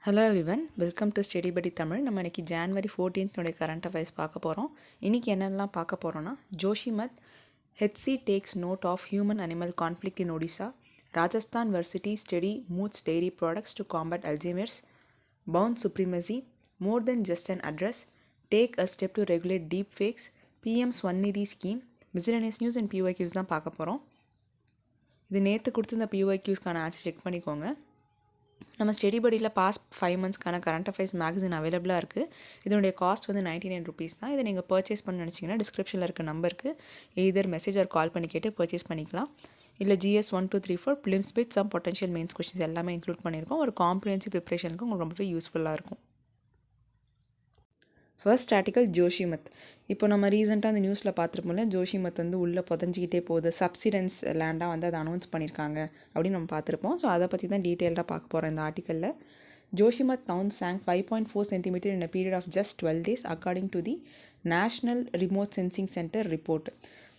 Hello everyone, welcome to study படி தமிழ். நம்ம இன்றைக்கி ஜான்வரி 14th கரண்ட் அஃபேர்ஸ் பார்க்க போகிறோம். இன்றைக்கி என்னென்னலாம் பார்க்க போகிறோன்னா, Joshimath HC takes note of human animal conflict in Odisha, Rajasthan varsity study moves dairy products to combat Alzheimer's, bound supremacy, more than just an address, take a step to regulate deep fakes, PM Svanidhi scheme, miscellaneous news and PYQs தான் பார்க்க போகிறோம். இது நேற்று கொடுத்து இந்த பிஒய்க்யூஸ்க்கான answer check பண்ணிக்கோங்க. நம்ம study படியில் பாஸ்ட் 5 monthsக்கான கரண்ட் அஃபேர்ஸ் மேகசின் அவைலபிளாக இருக்குது. இதனுடைய காஸ்ட் வந்து 99 rupees தான். இதை நீங்கள் பர்ச்சேஸ் பண்ண நினச்சிங்கன்னா டிஸ்கிரிப்ஷனில் இருக்க நம்பருக்கு எய்தர் மெசேஜ் ஆர் கால் பண்ணி கேட்டு பர்ச்சேஸ் பண்ணிக்கலாம். இல்லை GS 1 2 3 4 Prelims with some potential mains questions எல்லாமே இன்க்ளூட் பண்ணியிருக்கோம். ஒரு காம்ப்ரிஹென்சிவ் ப்ரிப்ரேஷனுக்கு உங்களுக்கு ரொம்பவே யூஸ்ஃபுல்லாக இருக்கும். First article Joshimath. இப்போ நம்ம ரீசெண்டாக அந்த நியூஸில் பார்த்துருப்போம்ல, ஜோஷிமத் வந்து உள்ளே புதஞ்சிக்கிட்டே போகுது, சப்சிடன்ஸ் லேண்டாக வந்து அதை அனௌன்ஸ் பண்ணியிருக்காங்க அப்படின்னு நம்ம பார்த்துருப்போம். ஸோ அதை பற்றி தான் டீட்டெயில்டாக பார்க்க போகிறோம் இந்த ஆர்டிக்கலில். Joshimath town sank 5.4 cm in a period of just 12 days according to the National Remote Sensing Center report.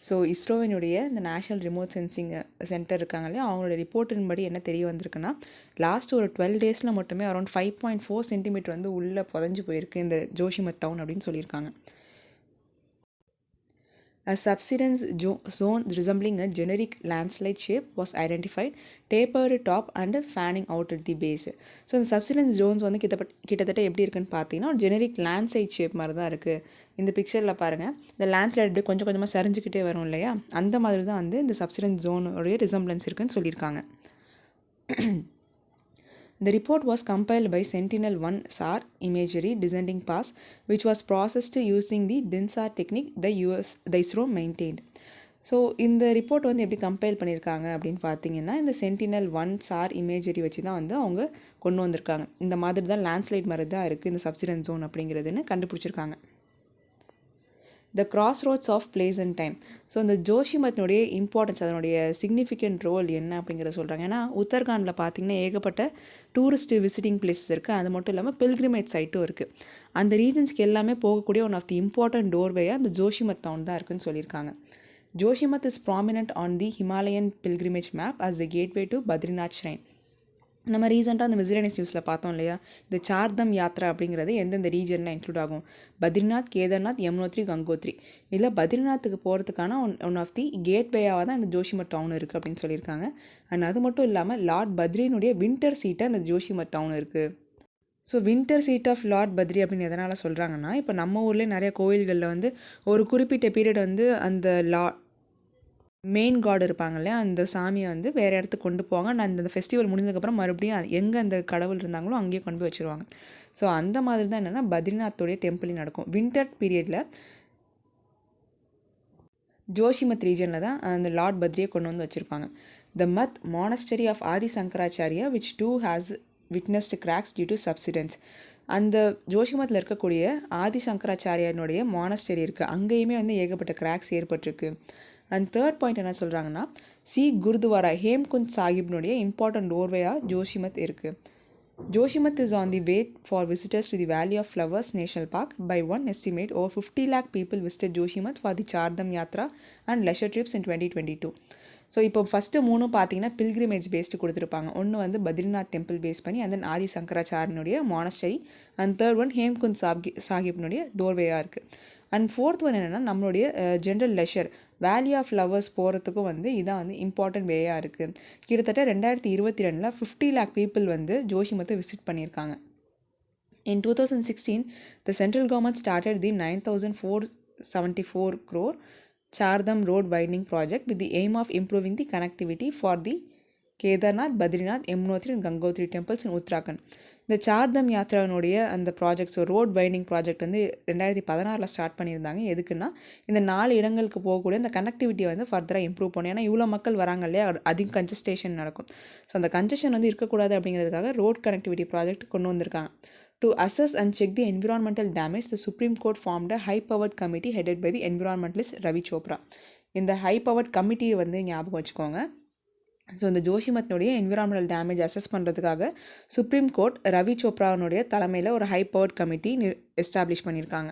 So இஸ்ரோவினுடைய இந்த நேஷ்னல் ரிமோட் சென்சிங் சென்டர் இருக்காங்க இல்லையா, அவங்களோட ரிப்போர்ட்டின்படி என்ன தெரிய வந்திருக்குன்னா, லாஸ்ட் ஒரு 12 days மட்டுமே அரௌண்ட் 5.4 cm வந்து உள்ளே புதஞ்சு போயிருக்கு இந்த ஜோஷிமத் டவுன் அப்படின்னு சொல்லியிருக்காங்க. A subsidence zone resembling a generic landslide shape was identified, tapered top and fanning out at the base. So இந்த சப்சிடன்ஸ் ஜோன்ஸ் வந்து கிட்டத்தட்ட எப்படி இருக்குன்னு பார்த்தீங்கன்னா, ஒரு ஜெனரிக் லேண்ட்ஸ்லைட் ஷேப் மாதிரி தான் இருக்குது. இந்த பிக்சரில் பாருங்கள், இந்த லேண்ட்ஸ்லைட் அப்படியே கொஞ்சம் கொஞ்சமாக சரிஞ்சிக்கிட்டே வரும் இல்லையா, அந்த மாதிரி தான் வந்து இந்த சப்சிடன்ஸ் ஜோனுடைய ரிசம்பிளன்ஸ் இருக்குன்னு சொல்லியிருக்காங்க. The report was compiled by Sentinel-1 SAR imagery descending pass, which was processed using the DINSAR technique the ISRO maintained. So இந்த ரிப்போர்ட் வந்து எப்படி கம்பைல் பண்ணியிருக்காங்க அப்படின்னு பார்த்தீங்கன்னா, இந்த Sentinel-1 SAR இமேஜரி வச்சு தான் வந்து அவங்க கொண்டு வந்திருக்காங்க. இந்த மாதிரி தான் லேண்ட்ஸ்லைட் மாதிரி தான் இருக்குது இந்த சப்சிடன்ஸ் ஜோன் அப்படிங்கிறதுன்னு கண்டுபிடிச்சிருக்காங்க. The cross roads of place and time. So இந்த ஜோஷிமத்தினுடைய இம்பார்ட்டன்ஸ், அதனுடைய சிக்னிஃபிகண்ட் ரோல் என்ன அப்படிங்கிறத சொல்கிறாங்க. ஏன்னா உத்தரகாண்டில் பார்த்திங்கன்னா ஏகப்பட்ட டூரிஸ்ட் விசிட்டிங் பிளேஸஸ் இருக்குது. அது மட்டும் இல்லாமல் பில்கிரிமேஜ் சைட்டும் இருக்குது. அந்த ரீஜன்ஸ்க்கு எல்லாமே போகக்கூடிய ஒன் ஆஃப் தி இம்பார்ட்டன்ட் டோர்வேயாக அந்த ஜோஷிமத் டவுன் தான் இருக்குன்னு சொல்லியிருக்காங்க. Joshimath is prominent on the Himalayan pilgrimage map as the gateway to Badrinath shrine. நம்ம ரீசெண்டாக அந்த மிஸ்லனியஸ் நியூஸில் பார்த்தோம் இல்லையா, இந்த சார்தம் யாத்ரா அப்படிங்கிறது எந்தெந்த ரீஜனில் இன்க்ளூட் ஆகும், பத்ரிநாத், கேதார்நாத், யமுனோத்ரி, கங்கோத்ரி. இதில் பத்ரிநாத்துக்கு போகிறதுக்கான ஒன் ஆஃப் தி கேட்வேயாக தான் இந்த ஜோஷிமத் டவுன் இருக்குது அப்படின்னு சொல்லியிருக்காங்க. அண்ட் அது மட்டும் இல்லாமல் லார்ட் பத்ரியினுடைய வின்டர் சீட்டாக அந்த ஜோஷிமத் டவுன் இருக்குது. So winter seat of lord Badri அப்படின்னு எதனால் சொல்கிறாங்கன்னா, இப்போ நம்ம ஊர்லேயே நிறைய கோயில்களில் வந்து ஒரு குறிப்பிட்ட பீரியட் வந்து அந்த மெயின் காட் இருப்பாங்க இல்லையா, அந்த சாமியை வந்து வேறு இடத்துக்கு கொண்டு போவாங்க. அந்த ஃபெஸ்டிவல் முடிஞ்சதுக்கப்புறம் மறுபடியும் எங்கே அந்த கடவுள் இருந்தாங்களோ அங்கேயே கொண்டு போய் வச்சுருவாங்க. ஸோ அந்த மாதிரி தான் என்னென்னா பத்ரிநாத்தோடைய டெம்பிளிங் நடக்கும். வின்டர் பீரியடில் ஜோஷிமத் ரீஜனில் தான் அந்த லார்ட் பத்ரியை கொண்டு வந்து வச்சுருப்பாங்க. The math monastery of Adi Shankaracharya which too has witnessed cracks due to subsidence. அந்த ஜோஷிமத்தில் இருக்கக்கூடிய ஆதி சங்கராச்சாரியானுடைய மானஸ்டரி இருக்குது, அங்கேயுமே வந்து ஏகப்பட்ட கிராக்ஸ் ஏற்பட்டிருக்கு. அண்ட் தேர்ட் பாயிண்ட் என்ன சொல்கிறாங்கன்னா, குருதுவாரா ஹேம்குந்த் சாஹிப்னுடைய இம்பார்ட்டன்ட் டோர்வேயாக ஜோஷிமத் இருக்குது. Joshimath is on the way for visitors to the valley of flowers national park. By one estimate over 50 lakh people visited Joshimath for the Chardham yatra and leisure trips in 2022. So இப்போ first 3 பார்த்தீங்கன்னா pilgrimage based கொடுத்துருப்பாங்க. ஒன்று வந்து Badrinath temple base பண்ணி, and then Adi சங்கராச்சாரியனுடைய monastery, and third one Hemkund சாஹிப்னுடைய டோர்வேயாக இருக்குது. அண்ட் ஃபோர்த் ஒன் என்னென்னா நம்மளுடைய general leisure valley of flowers போகிறதுக்கும் வந்து இதான் வந்து இம்பார்ட்டன்ட் வேயாக இருக்குது. கிட்டத்தட்ட 2022 50 lakh people வந்து ஜோஷிமத்தை விசிட் பண்ணியிருக்காங்க. In 2016, the central government started the 9,474 crore Chardham road widening project with the aim of improving the connectivity for the Kedarnath, Badrinath, Yamunotri and Gangotri temples இன் உத்தராகண்ட். இந்த சார்தம் யாத்ரானுடைய அந்த ப்ராஜெக்ட்ஸ், ரோட் வைடிங் ப்ராஜெக்ட் வந்து 2016 ஸ்டார்ட் பண்ணியிருந்தாங்க. எதுக்குன்னா, இந்த 4 இடங்களுக்கு போகக்கூடிய இந்த கனெக்டிவிட்டியை வந்து ஃபர்தராக இம்ப்ரூவ் பண்ணணும். ஏன்னா இவ்வளோ மக்கள் வராங்க இல்லையா, அதிக கன்ஜஸ்டேஷன் நடக்கும். ஸோ அந்த கன்ஜெஷன் வந்து இருக்கக்கூடாது அப்படிங்கிறதுக்காக ரோட் கனெக்டிவிட்டி ப்ராஜெக்ட் கொண்டு வந்திருக்காங்க. To assess and check the environmental damage, the Supreme Court formed a high-powered committee headed by the environmentalist Ravi Chopra. இந்த high-powered committee வந்து ஞாபகம் வச்சுக்கோங்க. ஸோ இந்த ஜோஷிமத்தினுடைய என்விரான்மெண்டல் டேமேஜ் அசஸ் பண்ணுறதுக்காக சுப்ரீம் கோர்ட் ரவி சோப்ரானுடைய தலைமையில் ஒரு ஹை பவர்ட் கமிட்டி எஸ்டாப்ளிஷ் பண்ணியிருக்காங்க.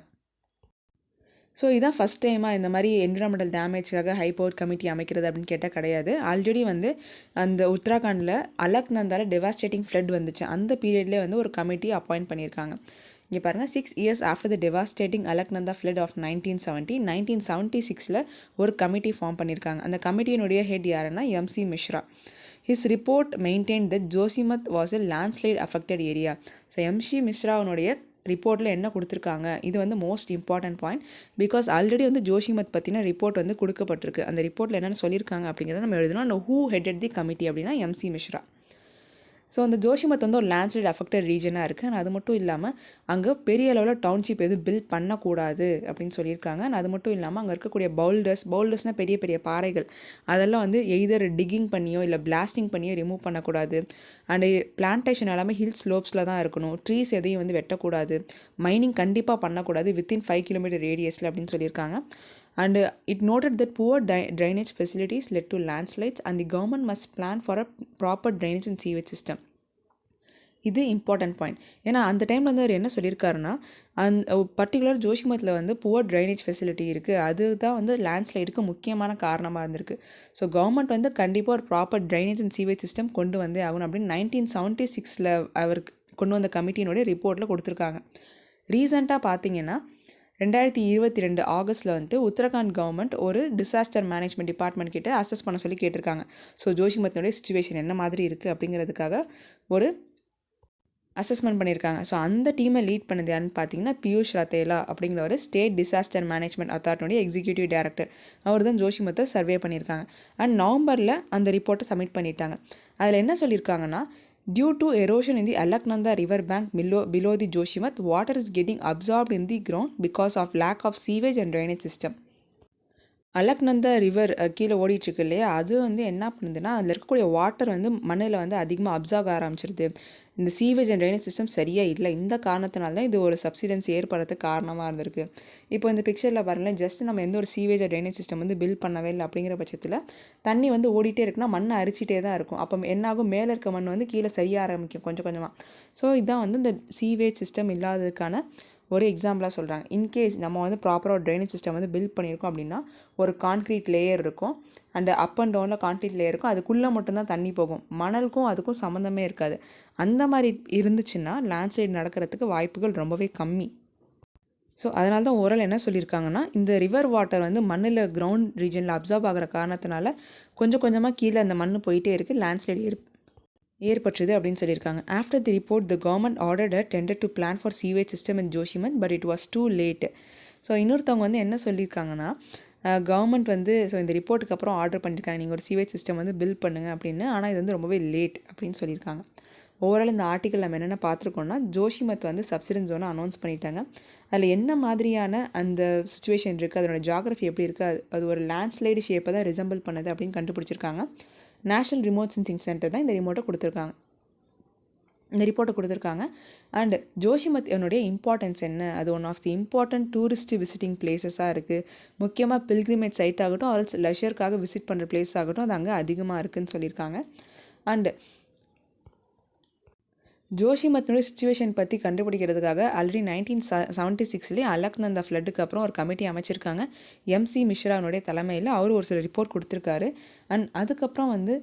So இதான் ஃபஸ்ட் டைமாக இந்த மாதிரி என்விரான்மெண்டல் டேமேஜ்க்காக ஹை பவர் கமிட்டி அமைக்கிறது அப்படின்னு கேட்டால் கிடையாது. ஆல்ரெடி வந்து அந்த உத்தராகண்டில் அலக்நந்தாவில் டெவாஸ்டேட்டிங் ஃப்ளட் வந்துச்சு. அந்த பீரியட்லேயே வந்து ஒரு கமிட்டி அப்பாயிண்ட் பண்ணியிருக்காங்க. இங்கே பாருங்கள், 6 years after the devastating Alaknanda flood of 1976 ஒரு கமிட்டி ஃபார்ம் பண்ணியிருக்காங்க. அந்த கமிட்டியினுடைய ஹெட் யாருன்னா MC Mishra. His report maintained that Josimath was a landslide affected area. So MC மிஸ்ராவனுடைய ரிப்போர்ட்டில் என்ன கொடுத்துருக்காங்க, இது வந்து most important point. Because already வந்து ஜோஷிமத் பற்றின ரிப்போர்ட் வந்து கொடுக்கப்பட்டிருக்கு. அந்த ரிப்போர்ட்டில் என்னென்னு சொல்லியிருக்காங்க அப்படிங்கிறத நம்ம எழுதணும். அந்த ஹூ ஹெடட் தி கமிட்டி அப்படின்னா எம்சி மிஸ்ரா. ஸோ அந்த ஜோஷிமத் வந்து ஒரு லேண்ட்ஸ்லைட் அஃபெக்டட் ரீஜனாக இருக்குது. அது மட்டும் இல்லாமல் அங்கே பெரிய அளவில் டவுன்ஷிப் எதுவும் பில்ட் பண்ணக்கூடாது அப்படின்னு சொல்லியிருக்காங்க. அது மட்டும் இல்லாமல் அங்கே இருக்கக்கூடிய பவுல்டர்ஸ்னால் பெரிய பெரிய பாறைகள், அதெல்லாம் வந்து எய்தர் டிக்கிங் பண்ணியோ இல்லை பிளாஸ்டிங் பண்ணியோ ரிமூவ் பண்ணக்கூடாது. அண்டு பிளான்டேஷன் எல்லாமே ஹில் ஸ்லோப்ஸில் தான் இருக்கணும். ட்ரீஸ் எதையும் வந்து வெட்டக்கூடாது. மைனிங் கண்டிப்பாக பண்ணக்கூடாது வித்தின் 5 kilometer ரேடியஸில் அப்படின்னு சொல்லியிருக்காங்க. And it noted that poor drainage facilities led to landslides and the government must plan for a proper drainage and sewage system. இது இம்பார்ட்டன்ட் பாயிண்ட். ஏன்னா அந்த டைமில் வந்து அவர் என்ன சொல்லியிருக்காருன்னா, பர்டிகுலர் ஜோஷிமத்தில் வந்து புவர் ட்ரைனேஜ் ஃபெசிலிட்டி இருக்குது, அதுதான் வந்து லேண்ட்ஸ்லைடுக்கு முக்கியமான காரணமாக இருந்திருக்கு. ஸோ கவர்மெண்ட் வந்து கண்டிப்பாக ஒரு proper drainage and sewage system கொண்டு வந்தே ஆகணும் அப்படின்னு 1976 அவருக்கு கொண்டு வந்த கமிட்டியினுடைய ரிப்போர்ட்டில் கொடுத்துருக்காங்க. ரீசெண்டாக பார்த்தீங்கன்னா 2022 ஆகஸ்ட்டில் வந்துட்டு உத்தரகாண்ட் கவர்மெண்ட் ஒரு டிசாஸ்டர் மேனேஜ்மெண்ட் டிபார்ட்மெண்ட் கிட்ட அசஸ் பண்ண சொல்லி கேட்டிருக்காங்க. ஸோ ஜோஷிமத்தினுடைய சுச்சுவேஷன் என்ன மாதிரி இருக்குது அப்படிங்கிறதுக்காக ஒரு அசஸ்மெண்ட் பண்ணியிருக்காங்க. ஸோ அந்த டீமை லீட் பண்ணது யாருன்னு பார்த்தீங்கன்னா பியூஷ் ரத்தேலா அப்படிங்கிற ஒரு ஸ்டேட் டிசாஸ்டர் மேனேஜ்மெண்ட் அத்தாரிட்டியோடைய எக்ஸிக்யூட்டிவ் டைரக்டர். அவர் தான் ஜோஷிமத்தை சர்வே பண்ணியிருக்காங்க. அண்ட் நவம்பரில் அந்த ரிப்போர்ட்டை சப்மிட் பண்ணிட்டாங்க. அதில் என்ன சொல்லியிருக்காங்கன்னா, due to erosion in the Alaknanda river bank below the Joshimath, water is getting absorbed in the ground because of lack of sewage and drainage system. Alaknanda river கீழே ஓடிட்டுருக்கு இல்லையா, அது வந்து என்ன பண்ணுதுன்னா அதில் இருக்கக்கூடிய வாட்டர் வந்து மண்ணில் வந்து அதிகமாக அப்சார்வ் ஆரம்பிச்சிருது. இந்த சீவேஜ் அண்ட் ட்ரைனேஜ் சிஸ்டம் சரியாக இல்லை. இந்த காரணத்தினால தான் இது ஒரு சப்சிடன்ஸ் ஏற்படுறதுக்கு காரணமாக இருந்திருக்கு. இப்போ இந்த பிக்சரில் பாருங்களேன், ஜஸ்ட் நம்ம எந்த ஒரு சீவேஜ் அண்ட் ட்ரைனேஜ் சிஸ்டம் வந்து பில்ட் பண்ணவே இல்லை அப்படிங்கிற பட்சத்தில் தண்ணி வந்து ஓடிட்டே இருக்குன்னா மண்ணை அரிச்சிட்டே தான் இருக்கும். அப்போ என்னாகும், மேலே இருக்க மண் வந்து கீழே சரியாக ஆரம்பிக்கும் கொஞ்சம் கொஞ்சமாக. ஸோ இதுதான் வந்து இந்த சீவேஜ் சிஸ்டம் இல்லாததுக்கான ஒரு எக்ஸாம்பிளாக சொல்கிறாங்க. இன்கேஸ் நம்ம வந்து ப்ராப்பராக ஒரு ட்ரைனேஜ் சிஸ்டம் வந்து பில்ட் பண்ணியிருக்கோம் அப்படின்னா ஒரு கான்க்ரீட் லேயர் இருக்கும், அண்ட் அப் அண்ட் டவுனில் கான்க்ரீட் லேயர் இருக்கும், அதுக்குள்ளே மட்டும்தான் தண்ணி போகும், மணலுக்கும் அதுக்கும் சம்மந்தமே இருக்காது. அந்த மாதிரி இருந்துச்சுன்னா லேண்ட்ஸ்லைட் நடக்கிறதுக்கு வாய்ப்புகள் ரொம்பவே கம்மி. ஸோ அதனால தான் ஓரல் என்ன சொல்லியிருக்காங்கன்னா, இந்த ரிவர் வாட்டர் வந்து மண்ணில் கிரவுண்ட் ரீஜனில் அப்சார்ப் ஆகிற காரணத்தினால கொஞ்சம் கொஞ்சமாக கீழே அந்த மண் போயிட்டே இருக்குது, லேண்ட்ஸ்லைட் ஏற்பட்டுது அப்படின்னு சொல்லியிருக்காங்க. After the report the government ordered a tender to plan for sewage system in Joshimath, but it was too late. So இன்னொருத்தவங்க வந்து என்ன சொல்லியிருக்காங்கன்னா, கவர்மெண்ட் வந்து இந்த ரிப்போர்ட்டுக்கு அப்புறம் ஆர்டர் பண்ணியிருக்காங்க, நீங்கள் ஒரு சீவேஜ் சிஸ்டம் வந்து பில்ட் பண்ணுங்கள் அப்படின்னு. ஆனால் இது வந்து ரொம்பவே லேட் அப்படின்னு சொல்லியிருக்காங்க. ஓவரால் இந்த ஆர்டிக்கல் நம்ம என்னென்ன பார்த்துருக்கோம்னா, ஜோஷிமத் வந்து சப்சிடன்ஸ் ஒன்று அனௌன்ஸ் பண்ணிட்டாங்க. அதில் என்ன மாதிரியான அந்த சுச்சுவேஷன் இருக்குது, அதோட ஜியாகிரஃபி எப்படி இருக்குது, அது ஒரு லேண்ட்ஸ்லைடு ஷேப்பை தான் ரிசம்பிள் பண்ணுது அப்படின்னு கண்டுபிடிச்சிருக்காங்க. நேஷ்னல் ரிமோட் சென்சிங் சென்டர் தான் இந்த ரிப்போர்ட்டை கொடுத்துருக்காங்க. அண்ட் ஜோஷிமத் என்னுடைய இம்பார்ட்டன்ஸ் என்ன, அது one of the important tourist visiting பிளேஸஸாக இருக்குது. முக்கியமாக பில்கிரிமேஜ் சைட் ஆகட்டும், ஆல்ஸ் லெஷருக்காக விசிட் பண்ணுற பிளேஸ் ஆகட்டும், அது அங்கே அதிகமாக இருக்குதுன்னு சொல்லியிருக்காங்க. அண்டு ஜோஷிமத்தினுடைய சுச்சுவேஷன் பற்றி கண்டுபிடிக்கிறதுக்காக ஆல்ரெடி 1976 அலக்நந்தா ஃப்ளட்டுக்கு அப்புறம் ஒரு கமிட்டி அமைச்சிருக்காங்க. எம்சி மிஸ்ரானுடைய தலைமையில் அவர் ஒரு சில ரிப்போர்ட் கொடுத்துருக்காரு. அண்ட் அதுக்கப்புறம் வந்து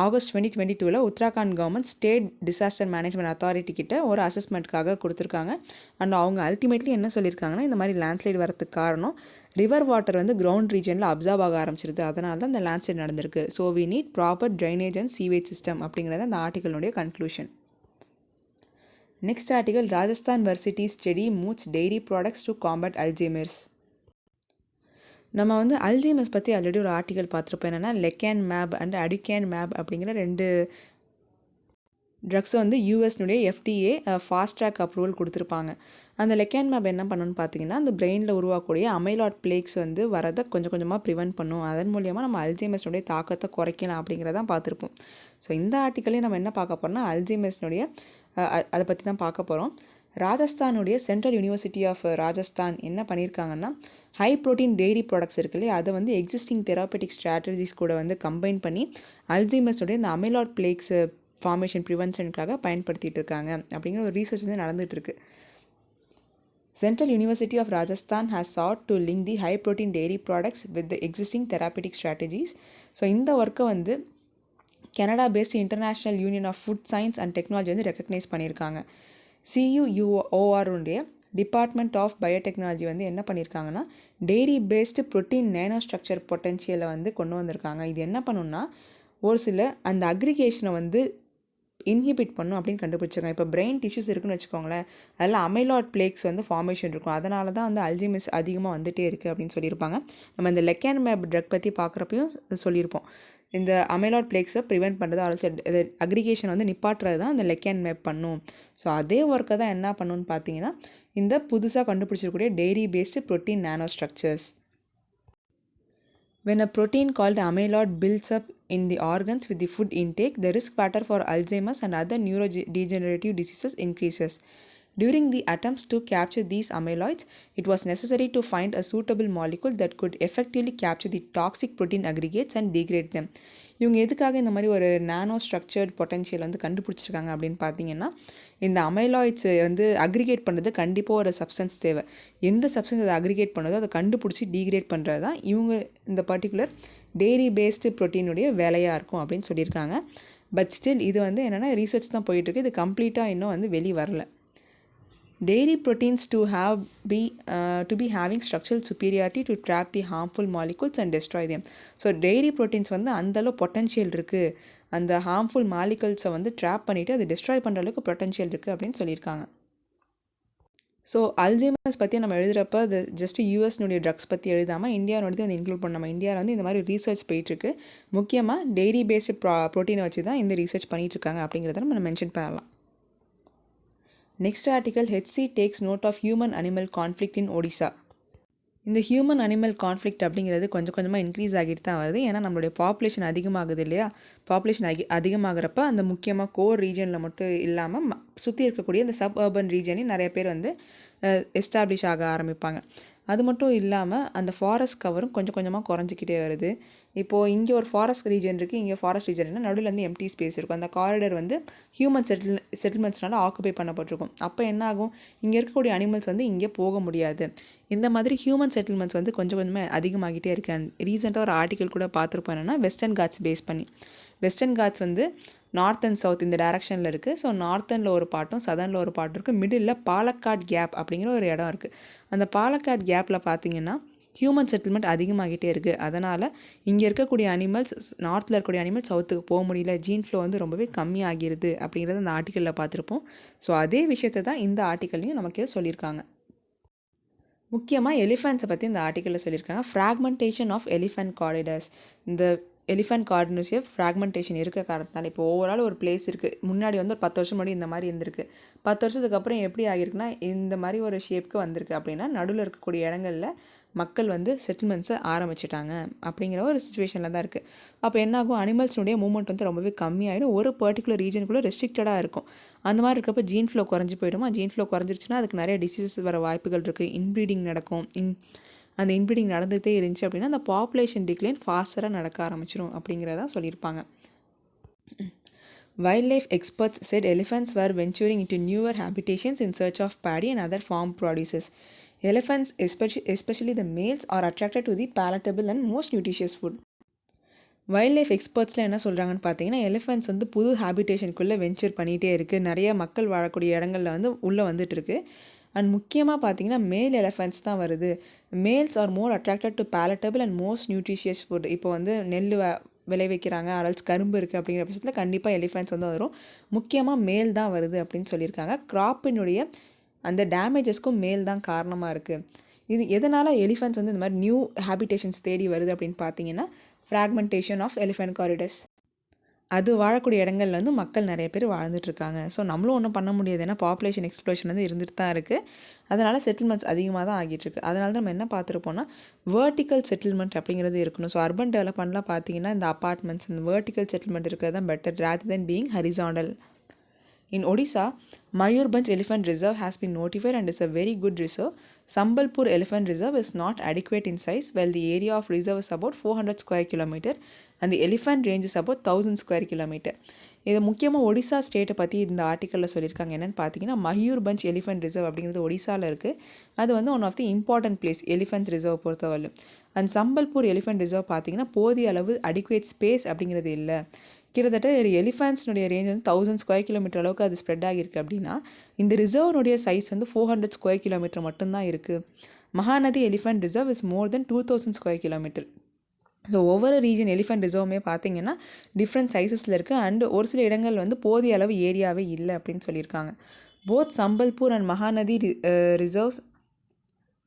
August 2022 Uttarakhand government state disaster management authority கிட்ட ஒரு அசஸ்மெண்ட்காக கொடுத்துருக்காங்க. அண்ட் அவங்க அல்டிமேட்லி என்ன சொல்லியிருக்காங்கன்னா, இந்த மாதிரி லேண்ட்ஸ்லைட் வரதுக்கு காரணம் ரிவர் வாட்டர் வந்து கிரவுண்ட் ரீஜனில் அப்சார்வ் ஆக ஆரம்பிச்சிருது, அதனால தான் இந்த லேண்ட்ஸ்லைட் நடந்திருக்கு. So we need proper drainage and sewage system அப்படிங்கிறது அந்த ஆர்டிக்கலுடைய conclusion. Next article, Rajasthan varsity study moves dairy products to combat Alzheimer's. நம்ம வந்து அல்ஜைமர்ஸ் பற்றி ஆல்ரெடி ஒரு ஆர்டிகல் பார்த்துருப்போம். என்னென்னா lecanemab and aducanumab அப்படிங்கிற 2 ட்ரக்ஸை வந்து யூஎஸ்னுடைய FDA ஃபாஸ்ட் ட்ராக் அப்ரூவல் கொடுத்துருப்பாங்க. அந்த லெக்கேன் மேப் என்ன பண்ணணும்னு பார்த்தீங்கன்னா, அந்த பிரெயினில் உருவாக்கக்கூடிய அமைலாய்ட் பிளேக்ஸ் வந்து வரதை கொஞ்சம் கொஞ்சமாக ப்ரிவென்ட் பண்ணும். அதன் மூலியமாக நம்ம அல்ஜைமர்ஸ்னுடைய தாக்கத்தை குறைக்கலாம் அப்படிங்கிறதான் பார்த்துருப்போம். ஸோ இந்த ஆர்டிக்கலையும் நம்ம என்ன பார்க்க போகிறோம்னா, அல்ஜைமர்ஸ்னுடைய அதை பற்றி தான் பார்க்க போகிறோம். ராஜஸ்தானுடைய சென்ட்ரல் யூனிவர்சிட்டி ஆஃப் ராஜஸ்தான் என்ன பண்ணியிருக்காங்கன்னா, ஹை ப்ரோட்டீன் டெய்ரி ப்ராடக்ட்ஸ் இருக்கு இல்லையா, அதை வந்து எக்ஸிஸ்டிங் தெராபெட்டிக் ஸ்ட்ராட்டஜிஸ் கூட வந்து கம்பைன் பண்ணி அல்ஜைமர்ஸுடைய இந்த அமைலாய்ட் பிளேக்ஸ் ஃபார்மேஷன் ப்ரிவென்ஷனுக்காக பயன்படுத்திகிட்டு இருக்காங்க அப்படிங்கிற ஒரு ரீசர்ச் வந்து நடந்துகிட்ருக்கு. Central University of Rajasthan has sought to link the high protein dairy products with the existing therapeutic strategies. So இந்த ஒர்க்கை வந்து Canada based international union of food science and technology வந்து ரெக்கக்னைஸ் பண்ணியிருக்காங்க. CUUOR டிபார்ட்மெண்ட் ஆஃப் பயோடெக்னாலஜி வந்து என்ன பண்ணியிருக்காங்கன்னா dairy based protein nano structure பொட்டன்ஷியலை வந்து கொண்டு வந்திருக்காங்க. இது என்ன பண்ணுன்னா ஒரு சில அந்த அக்ரிகேஷனை வந்து இன்ஹிபிட் பண்ணும் அப்படின்னு கண்டுபிடிச்சிருக்காங்க. இப்போ பிரெயின் டிஷ்யூஸ் இருக்குன்னு வச்சுக்கோங்களேன், அதில் அமைலாய்ட் பிளேக்ஸ் வந்து ஃபார்மேஷன் இருக்கும். அதனால தான் வந்து அல்ஜிமஸ் அதிகமாக வந்துகிட்டே இருக்குது அப்படின்னு சொல்லியிருப்பாங்க. நம்ம இந்த லெக்கானிமேப் ட்ரக் பற்றி பார்க்குறப்பையும் சொல்லியிருப்போம். இந்த அமைலாய்ட் பிளேக்ஸை ப்ரிவெண்ட் பண்ணுறது ஆல்சோ அக்ரிகேஷன் வந்து நிப்பாட்டுறது தான் இந்த லெக்கானிமேப் பண்ணும். ஸோ அதே ஒர்க்கை தான் என்ன பண்ணுன்னு பார்த்தீங்கன்னா இந்த புதுசாக கண்டுபிடிச்சிருக்கக்கூடிய dairy based protein nano structures. When a protein called amyloid builds up in the organs with the food intake, the risk factor for Alzheimer's and other neurodegenerative diseases increases. During the attempts to capture these amyloids, it was necessary to find a suitable molecule that could effectively capture the toxic protein aggregates and degrade them. இவங்க எதுக்காக இந்த மாதிரி ஒரு நானோ structured potential வந்து கண்டுபிடிச்சிருக்காங்க அப்படின்னு பார்த்தீங்கன்னா இந்த அமைலாய்ட்ஸை வந்து அக்ரிகேட் பண்ணுறது கண்டிப்பாக ஒரு சப்ஸ்டன்ஸ் தேவை. எந்த சப்ஸ்டன்ஸ் அதை அக்ரிகேட் பண்ணுறதோ அதை கண்டுபிடிச்சி டீக்ரேட் பண்ணுறது தான் இவங்க இந்த பர்டிகுலர் டெய்ரி பேஸ்டு ப்ரோட்டீனுடைய வேலையாக இருக்கும் அப்படின்னு சொல்லியிருக்காங்க. பட் ஸ்டில் இது வந்து என்னென்னா ரீசர்ச் தான் போயிட்டுருக்கு. இது கம்ப்ளீட்டாக இன்னும் வந்து வெளியே வரல. Dairy proteins to be having structural superiority to trap the harmful molecules and destroy them. So dairy proteins வந்து அந்தளவு பொட்டன்ஷியல் இருக்குது, அந்த ஹார்ம்ஃபுல் மாலிகல்ஸை வந்து ட்ராப் பண்ணிவிட்டு அதை டெஸ்ட்ராய் பண்ணுற அளவுக்கு பொட்டன்ஷியல் இருக்குது அப்படின்னு சொல்லியிருக்காங்க. ஸோ அல்ஜைமர்ஸ் பற்றி நம்ம எழுதுகிறப்ப அது ஜஸ்ட் யூஎஸ்னுடைய ட்ரக்ஸ் பற்றி எழுதாமல் இந்தியாவோடது வந்து இன்க்ளூட் பண்ண நம்ம இந்தியாவில் வந்து இந்த மாதிரி ரீசர்ச் போயிட்டுருக்கு. முக்கியமாக டெய்ரி பேஸ்டு ப்ரோட்டீனை வச்சு தான் இந்த ரீசர்ச் பண்ணிகிட்ருக்காங்க அப்படிங்கிறத நம்ம மென்ஷன் பண்ணலாம். Next article, HC takes note of human-animal conflict in Odisha. இந்த ஹியூமன் அனிமல் கான்ஃப்ளிக்ட் அப்படிங்கிறது கொஞ்சம் கொஞ்சமாக இன்க்ரீஸ் ஆகிட்டு தான் வருது. ஏன்னா நம்மளுடைய பாப்புலேஷன் அதிகமாகுது இல்லையா? பாப்புலேஷன் அதிகமாகிறப்ப அந்த முக்கியமாக கோர் ரீஜனில் மட்டும் இல்லாமல் சுற்றி இருக்கக்கூடிய இந்த சப் அர்பன் ரீஜனையும் நிறைய பேர் வந்து எஸ்டாப்ளிஷ் ஆக ஆரம்பிப்பாங்க. அது மட்டும் இல்லாமல் அந்த ஃபாரஸ்ட் கவரும் கொஞ்சம் கொஞ்சமாக குறைஞ்சிக்கிட்டே வருது. இப்போது இங்கே ஒரு ஃபாரஸ்ட் ரீஜன் இருக்குது, இங்கே ஃபாரஸ்ட் ரீஜன் நடுவில் வந்து எம்டி ஸ்பேஸ் இருக்கும். அந்த காரிடர் வந்து ஹியூமன் செட்டில்மெண்ட்ஸ்னால ஆக்குபை பண்ணப்பட்டிருக்கும். அப்போ என்ன ஆகும், இங்கே இருக்கக்கூடிய அனிமல்ஸ் வந்து இங்கே போக முடியாது. இந்த மாதிரி ஹியூமன் செட்டில்மெண்ட்ஸ் வந்து கொஞ்சம் கொஞ்சமாக அதிகமாகிட்டே இருக்கு. ரீசெண்டாக ஒரு ஆர்டிக்கல் கூட பார்த்துருப்போம், என்னென்னா வெஸ்டர்ன் காட்ஸ் பேஸ் பண்ணி. வெஸ்டர்ன் காட்ஸ் வந்து நார்த் அண்ட் சவுத் இந்த டைரக்ஷனில் இருக்குது. ஸோ நார்த்தனில் ஒரு பார்ட்டும் சதர்னில் ஒரு பார்ட்டும் இருக்குது. மிடில் பாலக்காட் கேப் அப்படிங்கிற ஒரு இடம் இருக்குது. அந்த பாலக்காட் கேப்பில் பார்த்திங்கன்னா ஹியூமன் செட்டில்மெண்ட் அதிகமாகிட்டே இருக்குது. அதனால் இங்கே இருக்கக்கூடிய அனிமல்ஸ், நார்த்தில் இருக்கக்கூடிய அனிமல்ஸ் சவுத்துக்கு போக முடியல, ஜீன் ஃப்ளோ வந்து ரொம்பவே கம்மியாகிருது அப்படிங்கிறத அந்த ஆர்டிக்கலில் பார்த்துருப்போம். ஸோ அதே விஷயத்தை தான் இந்த ஆர்டிக்கல்லையும் நமக்கு சொல்லியிருக்காங்க. முக்கியமாக எலிஃபெண்ட்ஸை பற்றி இந்த ஆர்டிக்கலில் சொல்லியிருக்காங்க. Fragmentation of elephant corridors. இந்த எலிஃபெண்ட் கார்டினர்ஸே ஃப்ராக்மெண்டேஷன் இருக்க காரணத்தினால இப்போ ஓவரால் ஒரு பிளேஸ் இருக்குது, முன்னாடி வந்து ஒரு 10 வருஷம் முன்னாடி இந்த மாதிரி இருந்திருக்கு. 10 வருஷத்துக்கு அப்புறம் எப்படி ஆகிருக்குன்னா இந்த மாதிரி ஒரு ஷேப்க்கு வந்திருக்கு. அப்படின்னா நடுவில் இருக்கக்கூடிய இடங்களில் மக்கள் வந்து செட்டில்மெண்ட்ஸை ஆரம்பிச்சிட்டாங்க அப்படிங்கிற ஒரு சுச்சுவேஷனில் தான் இருக்குது. அப்போ என்னாகும், அனிமல்ஸுடைய மூவ்மெண்ட் வந்து ரொம்பவே கம்மியாகிடும், ஒரு பர்டிகுலர் ரீஜனுக்குள்ளே ரெஸ்ட்ரிக்டடாக இருக்கும். அந்த மாதிரி இருக்கப்போ ஜீன் ஃப்ளோ குறைஞ்சி போயிடுமா. ஜீன் ஃப்ளோ குறைஞ்சிருச்சுன்னா அதுக்கு நிறைய டிசீசஸ் வர வாய்ப்புகள் இருக்குது. இன்ப்ரீடிங் நடக்கும். அந்த இன்ப்ரீடிங் நடந்துகிட்டே இருந்துச்சு அப்படின்னா அந்த பாப்புலேஷன் டிக்ளைன் ஃபாஸ்டராக நடக்க ஆரம்பிச்சிடும் அப்படிங்கிறதா சொல்லியிருப்பாங்க. Wildlife experts said elephants were venturing into newer habitations in search of paddy and other farm produces. Elephants, especially the males, are attracted to the palatable and most nutritious food. Wild life எக்ஸ்பர்ட்ஸில் என்ன சொல்கிறாங்கன்னு பார்த்தீங்கன்னா, elephants வந்து புது ஹேபிடேஷனுக்குள்ளே venture பண்ணிகிட்டே இருக்குது. நிறைய மக்கள் வாழக்கூடிய இடங்களில் வந்து உள்ளே வந்துட்டுருக்கு. அண்ட் முக்கியமாக பார்த்தீங்கன்னா மேல் எலிஃபெண்ட்ஸ் தான் வருது. Males are more attracted to palatable and most nutritious food. இப்போ வந்து நெல் விளைவிக்கிறாங்க, அரல்ஸ் கரும்பு இருக்குது அப்படிங்கிற பட்சத்தில் கண்டிப்பாக எலிஃபெண்ட்ஸ் வந்து வரும். முக்கியமாக மேல் தான் வருது அப்படின்னு சொல்லியிருக்காங்க. கிராப்பினுடைய அந்த டேமேஜஸ்க்கும் மேல் தான் காரணமாக இருக்குது. இது எதனால் எலிஃபெண்ட்ஸ் வந்து இந்த மாதிரி நியூ ஹேபிடேஷன்ஸ் தேடி வருது அப்படின்னு பார்த்தீங்கன்னா, ஃப்ராக்மெண்டேஷன் ஆஃப் எலிஃபெண்ட் காரிடர்ஸ். அது வாழக்கூடிய இடங்கள்ல வந்து மக்கள் நிறைய பேர் வாழ்ந்துட்டுருக்காங்க. ஸோ நம்மளும் ஒன்றும் பண்ண முடியாது, ஏன்னா பாப்புலேஷன் எக்ஸ்ப்ளோஷன் வந்து இருந்துட்டு தான் இருக்குது. அதனால் செட்டில்மெண்ட்ஸ் அதிகமாக தான் ஆகிட்டுருக்கு. அதனால தான் நம்ம என்ன பார்த்துருப்போம்னா வேர்ட்டிக்கல் செட்டில்மெண்ட் அப்படிங்கிறது இருக்கணும். ஸோ அர்பன் டெவலப்மெண்ட்லாம் பார்த்தீங்கன்னா இந்த அப்பார்ட்மெண்ட்ஸ், இந்த வேர்ட்டிக்கல் செட்டில்மெண்ட் இருக்கிறது தான் better rather then being horizontal. In Odisha, Mayurbhanj Elephant Reserve has been notified and is a very good reserve. Sambalpur Elephant Reserve is not adequate in size, while the area of reserve is about 400 square kilometer and the elephant range is about 1000 square kilometer. இது முக்கியமாக ஒடிசா ஸ்டேட்டை பற்றி இந்த ஆர்டிக்கலில் சொல்லியிருக்காங்க. என்னென்னு பார்த்தீங்கன்னா, Mayurbhanj elephant reserve அப்படிங்கிறது ஒடிசாவில் இருக்குது. அது வந்து one of the important place elephants reserve பொறுத்தவரை. அண்ட் சம்பல்பூர் எலிஃபென்ட் ரிசர்வ் பார்த்தீங்கன்னா போதிய அளவு அடிக்குவேட் ஸ்பேஸ் அப்படிங்கிறது இல்லை. கிட்டத்தட்ட ஒரு எலிஃபென்ட்ஸ்னுடைய ரேஞ்ச் வந்து 1000 ஸ்கொயர் கிலோமீட்டர் அளவுக்கு அது ஸ்ப்ரெட் ஆகியிருக்கு. அப்படின்னா இந்த ரிசர்வ்னுடைய சைஸ் வந்து 400 ஸ்கொயர் கிலோமீட்டர் மட்டும்தான் இருக்குது. Mahanadi elephant reserve is more then 2000 square kilometre. So ஒவ்வொரு ரீஜன் எலிஃபென்ட் ரிசர்வுமே பார்த்தீங்கன்னா டிஃப்ரெண்ட் சைஸஸில் இருக்குது. அண்ட் ஒரு சில இடங்கள் வந்து போதிய அளவு ஏரியாவே இல்லை அப்படின்னு சொல்லியிருக்காங்க. Both Sambalpur and Mahanadi reserves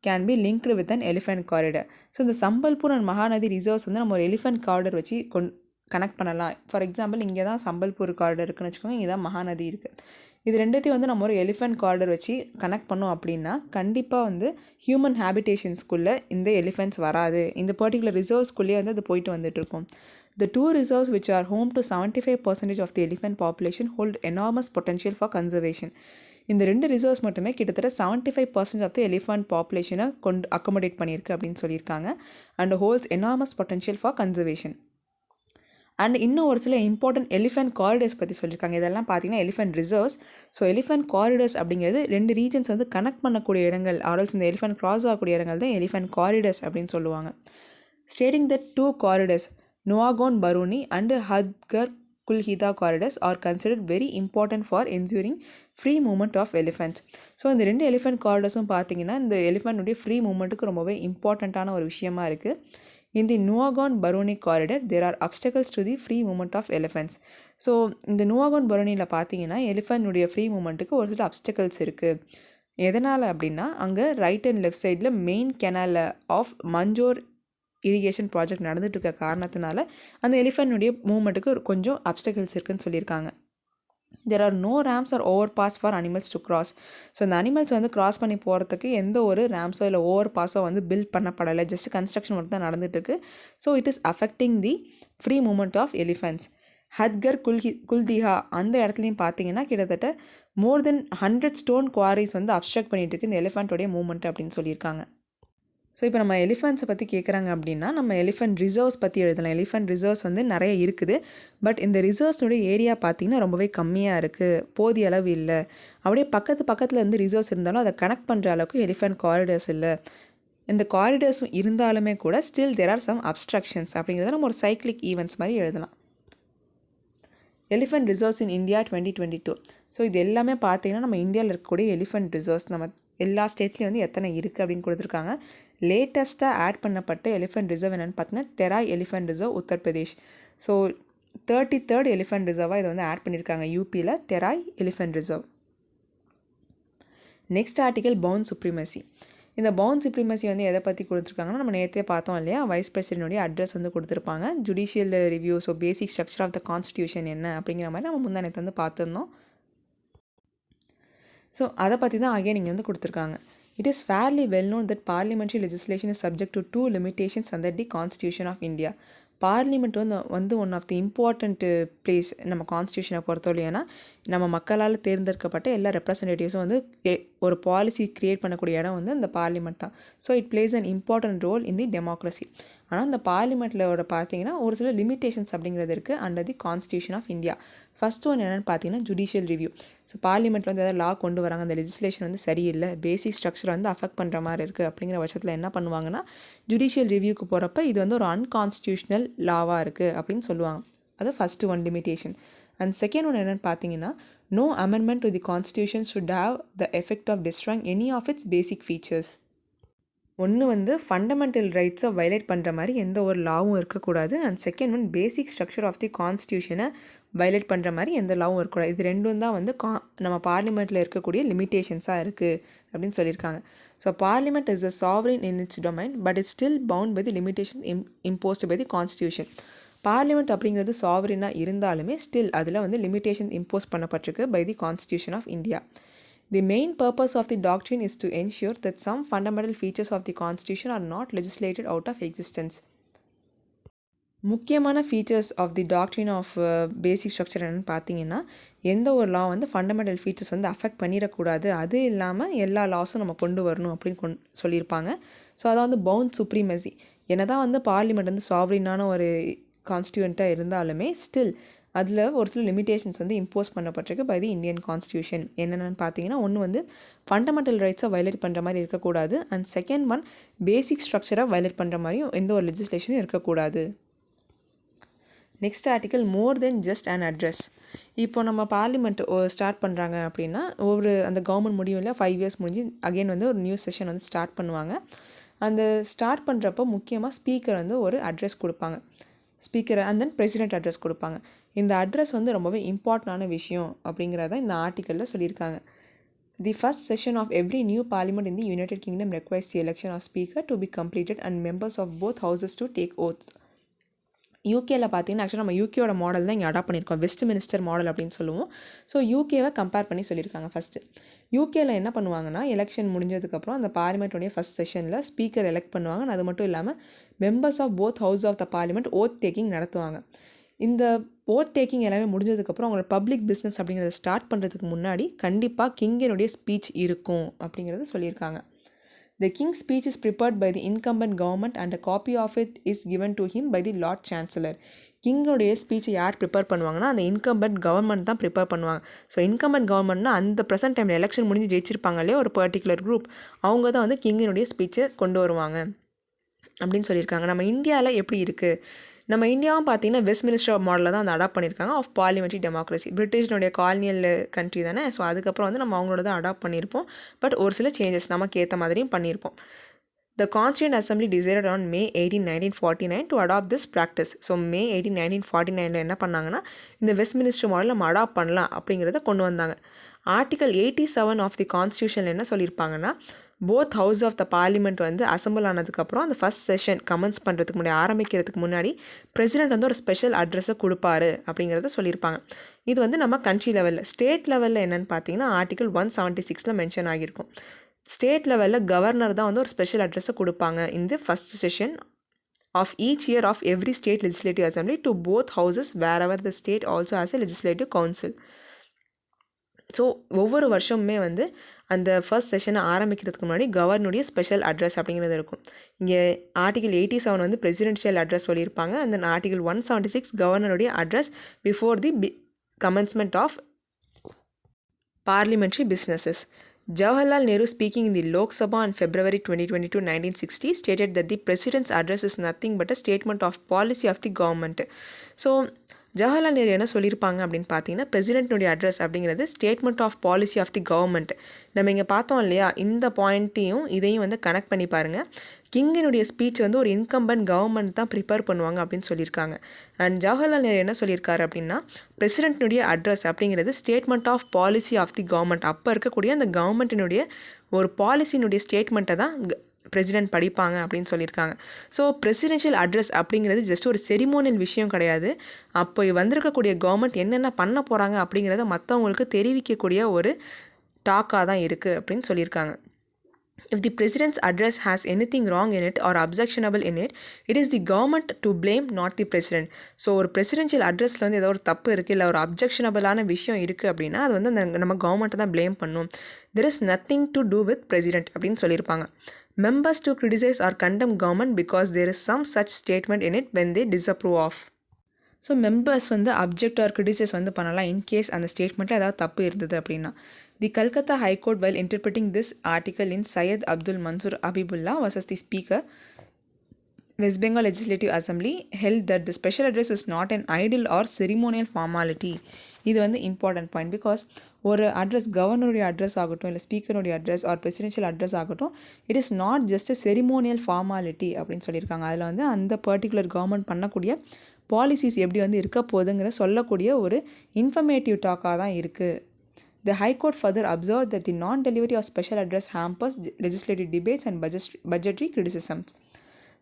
can be linked with an elephant corridor. So இந்த சம்பல்பூர் அண்ட் மகாநதி ரிசர்வ்ஸ் வந்து நம்ம ஒரு எலிஃபென்ட் காரிடர் வச்சு கனெக்ட் பண்ணலாம். ஃபார் எக்ஸாம்பிள் இங்கே தான் சம்பல்பூர் காரிடர் இருக்குன்னு வச்சுக்கோங்க, இங்கே தான் மகாநதி இருக்குது. இது ரெண்டுத்தையும் வந்து நம்ம ஒரு எலிஃபென்ட் காரிடர் வச்சு கனெக்ட் பண்ணோம் அப்படின்னா கண்டிப்பாக வந்து ஹியூமன் ஹேபிடேஷன்ஸ்குள்ளே இந்த எலிஃபென்ட்ஸ் வராது. இந்த பர்டிகுலர் ரிசர்வ்ஸ்குள்ளேயே வந்து அது போயிட்டு வந்துட்டுருக்கும். The two reserves, which are home to 75% of the elephant population, hold enormous potential for conservation. இந்த 2 ரிசர்வ்ஸ் மட்டுமே கிட்டத்தட்ட 75% ஆஃப் த எலிஃபண்ட் பாப்புலேஷனை அக்கமடேட் பண்ணியிருக்கு அப்படின்னு சொல்லியிருக்காங்க. And holes enormous potential for conservation. And இன்னும் ஒரு சில இம்பார்ட்டன்ட் எலிஃபென்ட் காரிடர்ஸ் பற்றி சொல்லியிருக்காங்க. இதெல்லாம் பார்த்தீங்கன்னா elephant reserves. So elephant corridors அப்படிங்கிறது 2 ரீஜன்ஸ் வந்து கனெக்ட் பண்ணக்கூடிய இடங்கள், ஆர்எல்ஸ் இந்த எலிஃபென்ட் கிராஸ் ஆகக்கூடிய இடங்கள் தான் எலிஃபென்ட் காரிடர்ஸ் அப்படின்னு சொல்லுவாங்க. Stating the 2 corridors Nuagaon Baruni and Hadgarh Kuldiha corridors are considered very important for ensuring free movement of elephants. So இந்த 2 எலிஃபென்ட் காரிடர்ஸும் பார்த்தீங்கன்னா இந்த எலிஃபென்ட்டுடைய ஃப்ரீ மூவ்மெண்ட்டுக்கு ரொம்பவே இம்பார்ட்டண்ட்டான ஒரு விஷயமா இருக்குது. In the Nuagon-Baruni corridor, there are obstacles to the free movement of elephants. So இந்த நுவாகோன்-பரூனியில் பார்த்தீங்கன்னா எலிஃபென்ட்டுடைய ஃப்ரீ மூவ்மெண்ட்டுக்கு ஒரு சில அப்டக்கல்ஸ் இருக்குது. எதனால் அப்படின்னா அங்கே ரைட் அண்ட் லெஃப்ட் சைடில் மெயின் கெனாலில் ஆஃப் மஞ்சோர் இரிகேஷன் ப்ராஜெக்ட் நடந்துட்டு இருக்க காரணத்தினால அந்த எலிஃபென்ட்டுடைய மூவ்மெண்ட்டுக்கு கொஞ்சம் அப்டக்கல்ஸ் இருக்குதுன்னு சொல்லியிருக்காங்க. There are no ramps or overpass for animals to cross. So இந்த அனிமல்ஸ் வந்து கிராஸ் பண்ணி போகிறதுக்கு எந்த ஒரு ரேம்ஸோ இல்லை ஓவர் பாஸோ வந்து பில்ட் பண்ணப்படலை, ஜஸ்ட் கன்ஸ்ட்ரக்ஷன் மட்டும் தான் நடந்துகிட்ருக்கு. So it is affecting the free movement of elephants. Hadgarh Kuldiha அந்த இடத்துலையும் பார்த்தீங்கன்னா கிட்டத்தட்ட மோர் தென் 100 ஸ்டோன் குவாரிஸ் வந்து அப்ஸ்ட்ரக்ட் பண்ணிகிட்டு இருக்கு இந்த எலிஃபென்ட்டோடைய மூவ்மெண்ட் அப்படின்னு சொல்லியிருக்காங்க. ஸோ இப்போ நம்ம எலிஃபென்ட்ஸை பற்றி கேட்குறாங்க அப்படின்னா நம்ம எலிஃபென்ட் ரிசர்வ்ஸ் பற்றி எழுதலாம். எலிஃபென்ட் ரிசர்வ்ஸ் வந்து நிறைய இருக்குது. பட் இந்த ரிசர்வ்ஸுடைய ஏரியா பார்த்திங்கன்னா ரொம்பவே கம்மியாக இருக்குது, போதிய அளவு இல்லை. அப்படியே பக்கத்தில் இருந்து ரிசர்வ்ஸ் இருந்தாலும் அதை கனெக்ட் பண்ணுற அளவுக்கு எலிஃபென்ட் காரிடர்ஸ் இல்லை. இந்த காரிடர்ஸும் இருந்தாலுமே கூட still there are some obstructions அப்படிங்கிறத நம்ம ஒரு சைக்கிளிக் ஈவெண்ட்ஸ் மாதிரி எழுதலாம். Elephant reserves in India 2022. So இது எல்லாமே பார்த்தீங்கன்னா நம்ம இந்தியாவில் இருக்கக்கூடிய எலிஃபென்ட் ரிசர்வ்ஸ் நம்ம எல்லா ஸ்டேட்ஸ்லேயும் வந்து எத்தனை இருக்குது அப்படின்னு கொடுத்துருக்காங்க. லேட்டஸ்ட்டாக ஆட் பண்ணப்பட்ட எலிஃபென்ட் ரிசர்வ் என்னென்னு பார்த்தீங்கன்னா Terai elephant reserve Uttar Pradesh. So 33rd elephant ரிசர்வாக இதை வந்து ஆட் பண்ணியிருக்காங்க யூபியில், Terai elephant reserve. Next article bound supremacy. இந்த பவுண்ட் சுப்ரீமசி வந்து எதை பற்றி கொடுத்துருக்காங்கன்னா நம்ம நேற்றே பார்த்தோம் இல்லையா, வைஸ் பிரசிடென்ட்டுடைய அட்ரஸ் வந்து கொடுத்துருப்பாங்க. Judicial review, so basic structure of the constitution என்ன அப்படிங்கிற மாதிரி நம்ம முந்தா நேற்று வந்து பார்த்துருந்தோம். ஸோ அதை பற்றி தான் அகைன் இங்கே வந்து கொடுத்துருக்காங்க. It is fairly well known that parliamentary legislation is subject to 2 limitations under the Constitution of India. Parliament வந்து one of the important place நம்ம கான்ஸ்டியூஷனை பொறுத்தவரைனா நம்ம மக்களால் தேர்ந்தெடுக்கப்பட்ட எல்லா ரெப்ரசன்டேட்டிவ்ஸும் வந்து ஒரு பாலிசி க்ரியேட் பண்ணக்கூடிய இடம் வந்து அந்த பார்லிமெண்ட் தான். So it plays an important role in the democracy. ஆனால் இந்த பார்லிமெண்ட்டில் பார்த்தீங்கன்னா ஒரு சில லிமிட்டேஷன்ஸ் அப்படிங்கிறது இருக்குது under the constitution of India. First one என்னென்னு பார்த்தீங்கன்னா ஜுடிஷியல் ரிவ்யூ. ஸோ பார்லிமெண்ட்டில் வந்து எதாவது லா கொண்டு வராங்க, அந்த லெஜிஸ்லேஷன் வந்து சரியில்லை, பேசிக் ஸ்ட்ரக்சரை வந்து அஃபெக்ட் பண்ணுற மாதிரி இருக்குது அப்படிங்கிற பட்சத்தில் என்ன பண்ணுவாங்கன்னா ஜுடிஷியல் ரிவ்யூக்கு போகிறப்ப இது வந்து ஒரு அன்கான்ஸ்டியூஷனல் லாவாக இருக்குது அப்படின்னு சொல்லுவாங்க. அது first one limitation. And second one என்னென்னு பார்த்தீங்கன்னா no amendment to the constitution should have the effect of destroying any of its basic features. ஒன்று வந்து ஃபண்டமெண்டல் ரைட்ஸை வயலேட் பண்ணுற மாதிரி எந்த ஒரு லாவும் இருக்கக்கூடாது. And second one basic structure of the கான்ஸ்டியூஷனை வயலேட் பண்ணுற மாதிரி எந்த லாவும் இருக்கக்கூடாது. இது ரெண்டும் தான் வந்து நம்ம பார்லிமெண்ட்டில் இருக்கக்கூடிய லிமிட்டேஷன்ஸாக இருக்குது அப்படின்னு சொல்லியிருக்காங்க. So parliament is a sovereign in its domain but it's still bound by the limitation imposed by the constitution. Parliament அப்படிங்கிறது சாவரினாக இருந்தாலுமே ஸ்டில் அதில் வந்து லிமிட்டேஷன் இம்போஸ் பண்ணப்பட்டிருக்கு by the constitution of India. The main purpose of the doctrine is to ensure that some fundamental features of the constitution are not legislated out of existence. முக்கியமான features of the doctrine of basic structure என்னென்னு பார்த்தீங்கன்னா எந்த ஒரு லா வந்து fundamental features வந்து affect பண்ணிடக்கூடாது, அது இல்லாமல் எல்லா லாஸும் நம்ம கொண்டு வரணும் அப்படின்னு சொல்லியிருப்பாங்க. ஸோ அதை வந்து பவுண்ட் சுப்ரீமசி. என்ன தான் வந்து பார்லிமெண்ட் வந்து சாவரினான ஒரு கான்ஸ்டியூண்ட்டாக இருந்தாலுமே ஸ்டில் அதில் ஒரு சில லிமிடேஷன்ஸ் வந்து இம்போஸ் பண்ணப்பட்டிருக்கு பை தி இந்தியன் கான்ஸ்டியூஷன். என்னென்னு பார்த்தீங்கன்னா, ஒன்று வந்து ஃபண்டமெண்டல் ரைட்ஸை வயலேட் பண்ணுற மாதிரி இருக்கக்கூடாது, அண்ட் செகண்ட் ஒன் பேசிக் ஸ்ட்ரக்சரை வயலேட் பண்ணுற மாதிரியும் எந்த ஒரு லெஜிஸ்லேஷனும் இருக்கக்கூடாது. Next article more than just an address. இப்போ நம்ம பார்லிமெண்ட் ஸ்டார்ட் பண்ணுறாங்க அப்படின்னா அந்த கவர்மெண்ட் முடியும் இல்லை 5 years முடிஞ்சு அகெயின் வந்து ஒரு நியூ செஷன் வந்து ஸ்டார்ட் பண்ணுவாங்க. அந்த ஸ்டார்ட் பண்ணுறப்போ முக்கியமாக ஸ்பீக்கர் வந்து ஒரு அட்ரஸ் கொடுப்பாங்க, speaker and then president address கொடுப்பாங்க. இந்த அட்ரஸ் வந்து ரொம்பவே இம்பார்ட்டண்டான விஷயம் அப்படிங்கிறத இந்த ஆர்டிக்கலில் சொல்லியிருக்காங்க. The first session of every new parliament in the United Kingdom requires the election of speaker to be completed and members of both houses to take oath. யூகேயில் பார்த்தீங்கன்னா ஆக்சுவலாக நம்ம யூகேயோட மாடல் தான் இங்கே அடாப்ட் பண்ணியிருக்கோம், வெஸ்ட் மினிஸ்டர் மாடல் அப்படின்னு சொல்லுவோம். So யூகேவை compare பண்ணி சொல்லியிருக்காங்க. ஃபஸ்ட்டு யூகேயில் என்ன பண்ணுவாங்கன்னா, எலெக்ஷன் முடிஞ்சதுக்கப்புறம் அந்த பார்லிமெண்ட்டுடைய ஃபஸ்ட் செஷனில் ஸ்பீக்கர் எலெக்ட் பண்ணுவாங்க. அது மட்டும் இல்லாமல் members of both house of the parliament oath taking நடத்துவாங்க. இந்த ஓட் டேக்கிங் எல்லாமே முடிஞ்சதுக்கப்புறம் அவங்களோட பப்ளிக் பிஸ்னஸ் அப்படிங்கிறத ஸ்டார்ட் பண்ணுறதுக்கு முன்னாடி கண்டிப்பாக கிங்கினுடைய ஸ்பீச் இருக்கும் அப்படிங்கிறத சொல்லியிருக்காங்க. The King's speech is prepared by the incumbent government and a copy of it is given to him by the Lord Chancellor. கிங்கோடைய ஸ்பீச்சை யார் ப்ரிப்பேர் பண்ணுவாங்கன்னா, அந்த இன்கம்பென்ட் கவர்மெண்ட் தான் ப்ரிப்பேர் பண்ணுவாங்க. ஸோ இன்கம்பென்ட் கவர்மெண்ட்னா அந்த ப்ரெசென்ட் டைமில் எலெக்ஷன் முடிஞ்சு ஜெயிச்சிருப்பாங்க இல்லையா ஒரு பர்டிகுலர் குரூப், அவங்க தான் வந்து கிங்கினுடைய ஸ்பீச்சை கொண்டு வருவாங்க அப்படின்னு சொல்லியிருக்காங்க. நம்ம இந்தியாவில் எப்படி இருக்குது, நம்ம இந்தியாவும் பார்த்தீங்கன்னா வெஸ்ட் மினிஸ்டர் மாடலில் தான் அந்த அடாப்ட் பண்ணியிருக்காங்க ஆஃப் பார்லிமெண்ட்ரி டெமோக்ரஸி. பிரிட்டிஷ்னுடைய காலனியல் கண்ட்ரி தானே, ஸோ அதுக்கப்புறம் வந்து நம்ம அவங்களோட தான் அடாப்ட் பண்ணியிருப்போம். பட் ஒரு சில சேஞ்சஸ் நமக்கு ஏற்ற மாதிரியும் பண்ணியிருப்போம். The Constituent Assembly decided on May 18, 1949 to adopt this practice. So May 18, 1949 என்ன பண்ணாங்கன்னா, இந்த வெஸ்ட் மினிஸ்டர் மாடல் நம்ம அடாப்ட் பண்ணலாம் அப்படிங்கிறத கொண்டு வந்தாங்க. ஆர்டிகல் 87 ஆஃப் தி கான்ஸ்டியூஷனில் என்ன சொல்லியிருப்பாங்கன்னா, both house of the parliament வந்து அசம்பிள் ஆனதுக்கப்புறம் அந்த ஃபஸ்ட் செஷன் கமெண்ட்ஸ் பண்ணுறதுக்கு முன்னாடி ஆரம்பிக்கிறதுக்கு முன்னாடி பிரசிடென்ட் வந்து ஒரு ஸ்பெஷல் அட்ரஸை கொடுப்பாரு அப்படிங்கிறத சொல்லியிருப்பாங்க. இது வந்து நம்ம கண்ட்ரி லெவலில். ஸ்டேட் லெவலில் என்னென்னு பார்த்தீங்கன்னா ஆர்டிகல் 176 மென்ஷன் ஆகியிருக்கும். ஸ்டேட் லெவலில் கவர்னர் தான் வந்து ஒரு ஸ்பெஷல் அட்ரஸை கொடுப்பாங்க இந்த first session of each year of every state legislative assembly to both houses wherever the state also has a legislative council. So ஒவ்வொரு வருஷமுமே வந்து அந்த ஃபர்ஸ்ட் செஷனை ஆரம்பிக்கிறதுக்கு முன்னாடி கவர்னருடைய ஸ்பெஷல் அட்ரஸ் அப்படிங்கிறது இருக்கும். இங்கே ஆர்டிகல் 87 வந்து பிரசிடென்ஷியல் அட்ரஸ் சொல்லியிருப்பாங்க. அந்த ஆர்டிகல் 176 கவர்னருடைய address before the commencement of parliamentary businesses. Jawaharlal Nehru, speaking in the Lok Sabha on February 2022, 1960, stated that the President's address is nothing but a statement of policy of the government. So, Jawaharlal Nehru என்ன சொல்லியிருப்பாங்க அப்படின்னு பார்த்தீங்கன்னா, பிரசிடென்ட்னுடைய address அப்படிங்கிறது statement of policy of the government. நம்ம இங்கே பார்த்தோம் இல்லையா, இந்த பாயிண்ட்டையும் இதையும் வந்து கனெக்ட் பண்ணி பாருங்கள். கிங்கினுடைய ஸ்பீச் வந்து ஒரு இன்கம்பென்ட் கவர்மெண்ட் தான் ப்ரிப்பேர் பண்ணுவாங்க அப்படின்னு சொல்லியிருக்காங்க. அண்ட் ஜவஹர்லால் நேரு என்ன சொல்லியிருக்காரு அப்படின்னா, பிரசிடென்ட்னுடைய அட்ரஸ் அப்படிங்கிறது statement of policy of the government. அப்போ இருக்கக்கூடிய அந்த கவர்மெண்ட்டினுடைய ஒரு பாலிசினுடைய ஸ்டேட்மெண்ட்டை தான் பிரசிடென்ட் படிப்பாங்க அப்படின்னு சொல்லியிருக்காங்க. ஸோ பிரசிடென்ஷியல் அட்ரஸ் அப்படிங்கிறது ஜஸ்ட் ஒரு செரிமோனியல் விஷயம் கிடையாது. அப்போ வந்திருக்கக்கூடிய கவர்மெண்ட் என்னென்ன பண்ண போகிறாங்க அப்படிங்கிறத மற்றவங்களுக்கு தெரிவிக்கக்கூடிய ஒரு டாக்காக தான் இருக்குது அப்படின்னு சொல்லியிருக்காங்க. If the president's address has anything wrong in it or objectionable in it, it is the government to blame, not the president. So ஒரு பிரசிடென்ஷியல் அட்ரஸில் வந்து ஏதோ ஒரு தப்பு இருக்குது, இல்லை ஒரு அப்ஜெக்ஷனபிளான விஷயம் இருக்குது அப்படின்னா அது வந்து நம்ம கவர்மெண்ட்டை தான் ப்ளேம் பண்ணும். There is nothing to do with president அப்படின்னு சொல்லியிருப்பாங்க. Members to criticize or condemn government because there is some such statement in it when they disapprove of. So members வந்து அப்ஜெக்ட் ஆர் கிரிட்டிசைஸ் வந்து பண்ணலாம் in case அந்த ஸ்டேட்மெண்ட்டில் ஏதாவது தப்பு இருந்தது அப்படின்னா. The Calcutta high court while interpreting this article in Syed Abdul Mansur Habibullah versus the Speaker, West Bengal Legislative Assembly, held that the special address is not an idle or ceremonial formality. இது வந்து important point. Because ஒரு address, கவர்னருடைய address ஆகட்டும், இல்லை ஸ்பீக்கருடைய address R presidential address ஆகட்டும், it is not just a ceremonial formality அப்படின்னு சொல்லியிருக்காங்க. அதில் வந்து அந்த பர்டிகுலர் கவர்மெண்ட் பண்ணக்கூடிய பாலிசிஸ் எப்படி வந்து இருக்க போகுதுங்கிற சொல்லக்கூடிய ஒரு இன்ஃபர்மேட்டிவ் டாக்காக தான் இருக்குது. The High Court further observed that the non-delivery of special address hampers legislative debates and budgetary criticisms.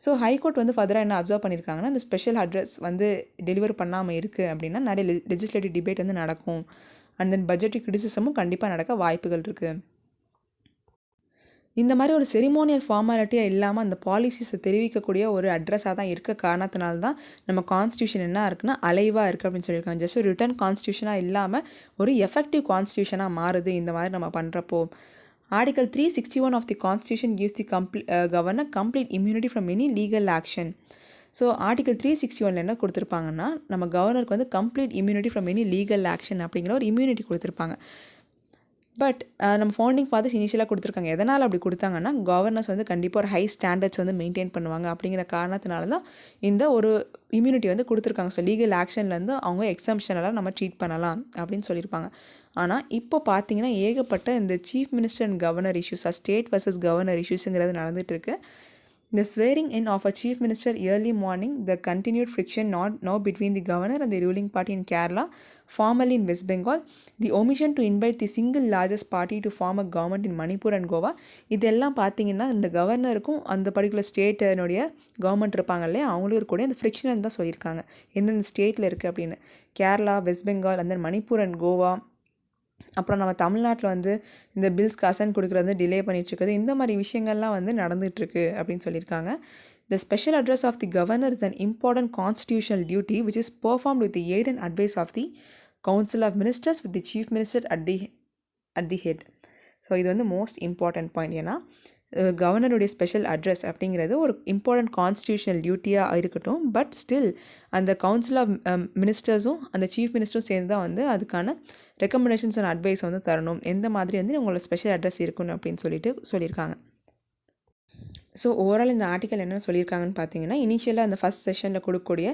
So high court வந்து ஃபர்தராக என்ன அப்சர்வ் பண்ணியிருக்காங்கன்னா, இந்த ஸ்பெஷல் அட்ரஸ் வந்து டெலிவர் பண்ணாமல் இருக்குது அப்படின்னா நிறைய லெஜிஸ்லேட்டிவ் டிபேட் வந்து நடக்கும். அண்ட் தென் பட்ஜெட்ரி கிரிட்டிசிசமும் கண்டிப்பாக நடக்க வாய்ப்புகள் இருக்குது. இந்த மாதிரி ஒரு செரிமோனியல் ஃபார்மாலிட்டியாக இல்லாமல் அந்த பாலிசிஸை தெரிவிக்கக்கூடிய ஒரு அட்ரஸாக தான் இருக்க காரணத்தினால தான் நம்ம கான்ஸ்டியூஷன் என்ன இருக்குன்னா அலைவாக இருக்குது அப்படின்னு சொல்லியிருக்காங்க. ஜஸ்ட் ஒரு ரிட்டன் கான்ஸ்டியூஷனாக இல்லாமல் ஒரு எஃபெக்டிவ் கான்ஸ்டியூஷனாக மாறுது இந்த மாதிரி நம்ம பண்ணுறப்போ. Article 361 of the Constitution gives the governor complete immunity from any legal action. So article 361 என்ன கொடுத்துருப்பாங்கன்னா, நம்ம கவர்னருக்கு வந்து complete immunity from any legal action அப்படிங்கிற ஒரு இம்யூனிட்டி கொடுத்துருப்பாங்க. பட் நம்ம ஃபவுண்டிங் ஃபாதர்ஸ் இனிஷியலாக கொடுத்துருக்காங்க. எதனால் அப்படி கொடுத்தாங்கன்னா, கவர்னர்ஸ் வந்து கண்டிப்பாக ஒரு ஹை ஸ்டாண்டர்ட்ஸ் வந்து மெயின்டைன் பண்ணுவாங்க அப்படிங்கிற காரணத்தினால தான் இந்த ஒரு இம்யூனிட்டி வந்து கொடுத்துருக்காங்க. ஸோ லீகல் ஆக்ஷன்லேருந்து அவங்க எக்ஸம்ஷனெல்லாம் நம்ம ட்ரீட் பண்ணலாம் அப்படின்னு சொல்லியிருப்பாங்க. ஆனால் இப்போ பார்த்தீங்கன்னா ஏகப்பட்ட இந்த chief minister and governor issues, state versus governor இஷ்யூஸுங்கிறது நடந்துகிட்ருக்கு. The swearing in of a chief minister early morning, the continued friction now between the governor and the ruling party in Kerala, formerly in West Bengal, the omission to invite the single largest party to form a government in Manipur and Goa, இதெல்லாம் பார்த்தீங்கன்னா இந்த கவர்னருக்கும் அந்த particular ஸ்டேட்டினுடைய government இருப்பாங்க இல்லையா, அவங்களும் இருக்கக்கூடிய அந்த friction தான் சொல்லியிருக்காங்க எந்தெந்த ஸ்டேட்டில் இருக்குது அப்படின்னு. கேரளா, வெஸ்ட் பெங்கால், அந்த மணிப்பூர் அண்ட் கோவா, அப்புறம் நம்ம தமிழ்நாட்டில் வந்து இந்த பில்ஸ்க்கு அசைன் கொடுக்குறது டிலே பண்ணிகிட்ருக்குது, இந்த மாதிரி விஷயங்கள்லாம் வந்து நடந்துகிட்ருக்கு அப்படின்னு சொல்லியிருக்காங்க. The special address of the governor is an important constitutional duty which is performed with the aid and advice of the council of ministers with the chief minister at the head. So இது வந்து most important point. ஏன்னா கவர்னருடைய special address அப்படிங்கிறது ஒரு important constitutional டியூட்டியாக இருக்கட்டும், but still அந்த council of மினிஸ்டர்ஸும் அந்த chief மினிஸ்டரும் சேர்ந்து தான் வந்து அதுக்கான ரெக்கமெண்டேஷன்ஸ் அண்ட் அட்வைஸ் வந்து தரணும், எந்த மாதிரி வந்து உங்களோட ஸ்பெஷல் அட்ரஸ் இருக்கணும் அப்படின்னு சொல்லியிருக்காங்க. ஸோ ஓவரால் இந்த ஆர்டிக்கல் என்ன சொல்லியிருக்காங்கன்னு பார்த்தீங்கன்னா, இனிஷியலாக அந்த ஃபஸ்ட் செஷனில் கொடுக்கக்கூடிய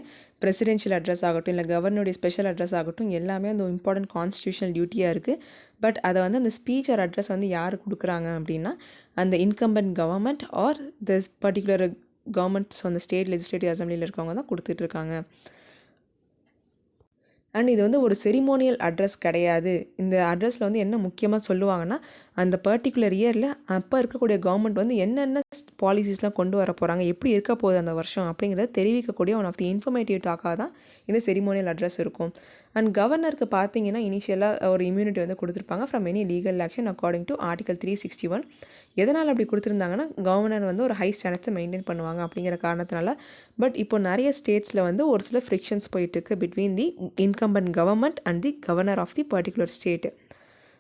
பிரசிடென்ஷியல் அட்ரஸ் ஆகட்டும், இல்லை கவர்னருடைய ஸ்பெஷல் அட்ரஸ் ஆகட்டும், எல்லாமே வந்து இம்பார்ட்டன்ட் கான்ஸ்டியூஷனல் டியூட்டியாக இருக்குது. பட் அதை வந்து அந்த ஸ்பீச் ஆர் அட்ரஸ் வந்து யார் கொடுக்குறாங்க அப்படின்னா, அந்த incumbent government or this particular governments அந்த ஸ்டேட் லெஜிஸ்லேட்டிவ் அசம்பிளியில் இருக்கவங்க தான் கொடுத்துட்ருக்காங்க. அண்ட் இது வந்து ஒரு செரிமோனியல் அட்ரஸ் கிடையாது. இந்த அட்ரஸில் வந்து என்ன முக்கியமாக சொல்லுவாங்கன்னா, அந்த பர்டிகுலர் இயரில் அப்போ இருக்கக்கூடிய கவர்மெண்ட் வந்து என்னென்ன பாலிசிஸ்லாம் கொண்டு வர போகிறாங்க, எப்படி இருக்க போகுது அந்த வருஷம் அப்படிங்கிறத தெரிவிக்கக்கூடிய ஒன் ஆஃப் தி இன்ஃபர்மேட்டிவ் டாக்காக தான் இந்த செரிமோனியல் அட்ரஸ் இருக்கும். அண்ட் கவர்னருக்கு பார்த்தீங்கன்னா இனிஷியலாக ஒரு இம்யூனிட்டி வந்து கொடுத்துருப்பாங்க from any legal action according to article 361. எதனால் அப்படி கொடுத்துருந்தாங்கன்னா, கவர்னர் வந்து ஒரு ஹை ஸ்டாண்டர்ட்ஸை மெயின்டைன் பண்ணுவாங்க அப்படிங்கிற காரணத்தினால. பட் இப்போ நிறைய ஸ்டேட்ஸில் வந்து ஒரு சில ஃப்ரிக்ஷன்ஸ் போயிட்டுருக்கு between the incumbent government and the governor of the particular state.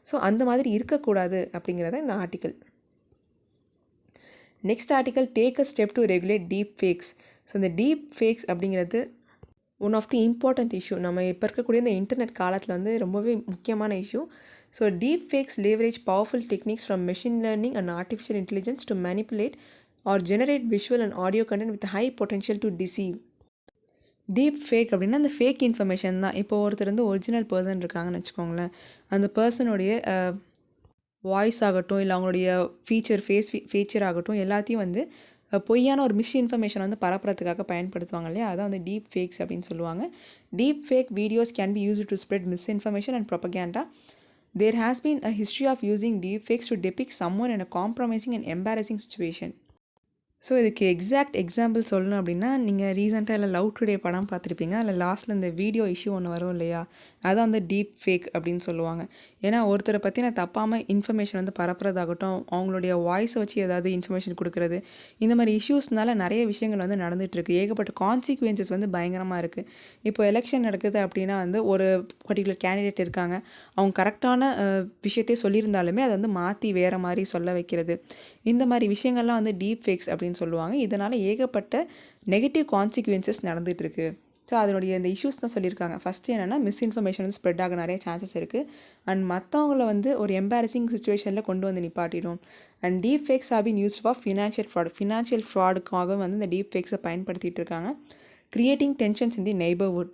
So அந்த மாதிரி இருக்கக்கூடாது அப்படிங்கிறத இந்த article. Next article, take a step to regulate deep fakes. So இந்த டீப் ஃபேக்ஸ் அப்படிங்கிறது one of the important issue. நம்ம இப்போ இருக்கக்கூடிய இந்த இன்டர்நெட் காலத்தில் வந்து ரொம்பவே முக்கியமான issue. So deep fakes leverage powerful techniques from machine learning and artificial intelligence to manipulate or generate visual and audio content with high potential to deceive. Deep fake அப்படின்னா அந்த ஃபேக் இன்ஃபர்மேஷன் தான். இப்போ ஒருத்தர் வந்து ஒரிஜினல் பர்சன் இருக்காங்கன்னு வச்சுக்கோங்களேன், அந்த பர்சனுடைய voice ஆகட்டும், இல்லை அவங்களுடைய ஃபீச்சர் ஆகட்டும், எல்லாத்தையும் வந்து பொய்யான ஒரு மிஸ்இன்ஃபர்மேஷன் வந்து பரப்புறதுக்காக பயன்படுத்துவாங்க இல்லையா, அதான் வந்து டீப் ஃபேக்ஸ் அப்படின்னு சொல்லுவாங்க. Deep fake videos can be used to spread misinformation and propaganda. There has been a history of using deepfakes to depict someone in a compromising and embarrassing situation. So இதுக்கு exact example சொல்லணும் அப்படின்னா, நீங்கள் ரீசெண்டாக இல்லை love today படம் பார்த்துருப்பீங்க. அதில் லாஸ்ட்டில் இந்த வீடியோ இஷ்யூ ஒன்று வரும் இல்லையா, அதான் வந்து டீப் ஃபேக் அப்படின்னு சொல்லுவாங்க. ஏன்னா ஒருத்தரை பற்றின தப்பாமல் இன்ஃபர்மேஷன் வந்து பரப்புறதாகட்டும், அவங்களுடைய வாய்ஸை வச்சு ஏதாவது இன்ஃபர்மேஷன் கொடுக்குறது, இந்த மாதிரி இஷ்யூஸ்னால நிறைய விஷயங்கள் வந்து நடந்துகிட்ருக்கு. ஏகப்பட்ட கான்சிக்வன்சஸ் வந்து பயங்கரமாக இருக்குது. இப்போ எலெக்ஷன் நடக்குது அப்படின்னா வந்து ஒரு பர்டிகுலர் கேண்டிடேட் இருக்காங்க, அவங்க கரெக்டான விஷயத்தையே சொல்லியிருந்தாலுமே அதை வந்து மாற்றி வேறு மாதிரி சொல்ல வைக்கிறது, இந்த மாதிரி விஷயங்கள்லாம் வந்து டீப் ஃபேக்ஸ் அப்படின்னு சொல்லுவாங்க. இதனால் ஏகப்பட்ட நெகட்டிவ் கான்சிக்வன்சஸ் நடந்துகிட்ருக்கு. ஸோ அதனுடைய இந்த இஷ்யூஸ் தான் சொல்லியிருக்காங்க. ஃபஸ்ட்டு என்னென்னா, மிஸ்இன்ஃபர்மேஷன் வந்து ஸ்ப்ரெட் ஆக நிறைய சான்சஸ் இருக்குது. அண்ட் மற்றவங்கள வந்து ஒரு எம்பாரசிங் சுச்சுவேஷனில் கொண்டு வந்து நிப்பாட்டிடும். And deep fakes have been used for financial ஃப்ராடுக்காக வந்து இந்த டீப் ஃபேக்ஸை பயன்படுத்திகிட்டு இருக்காங்க. Creating tensions in the neighbourhood.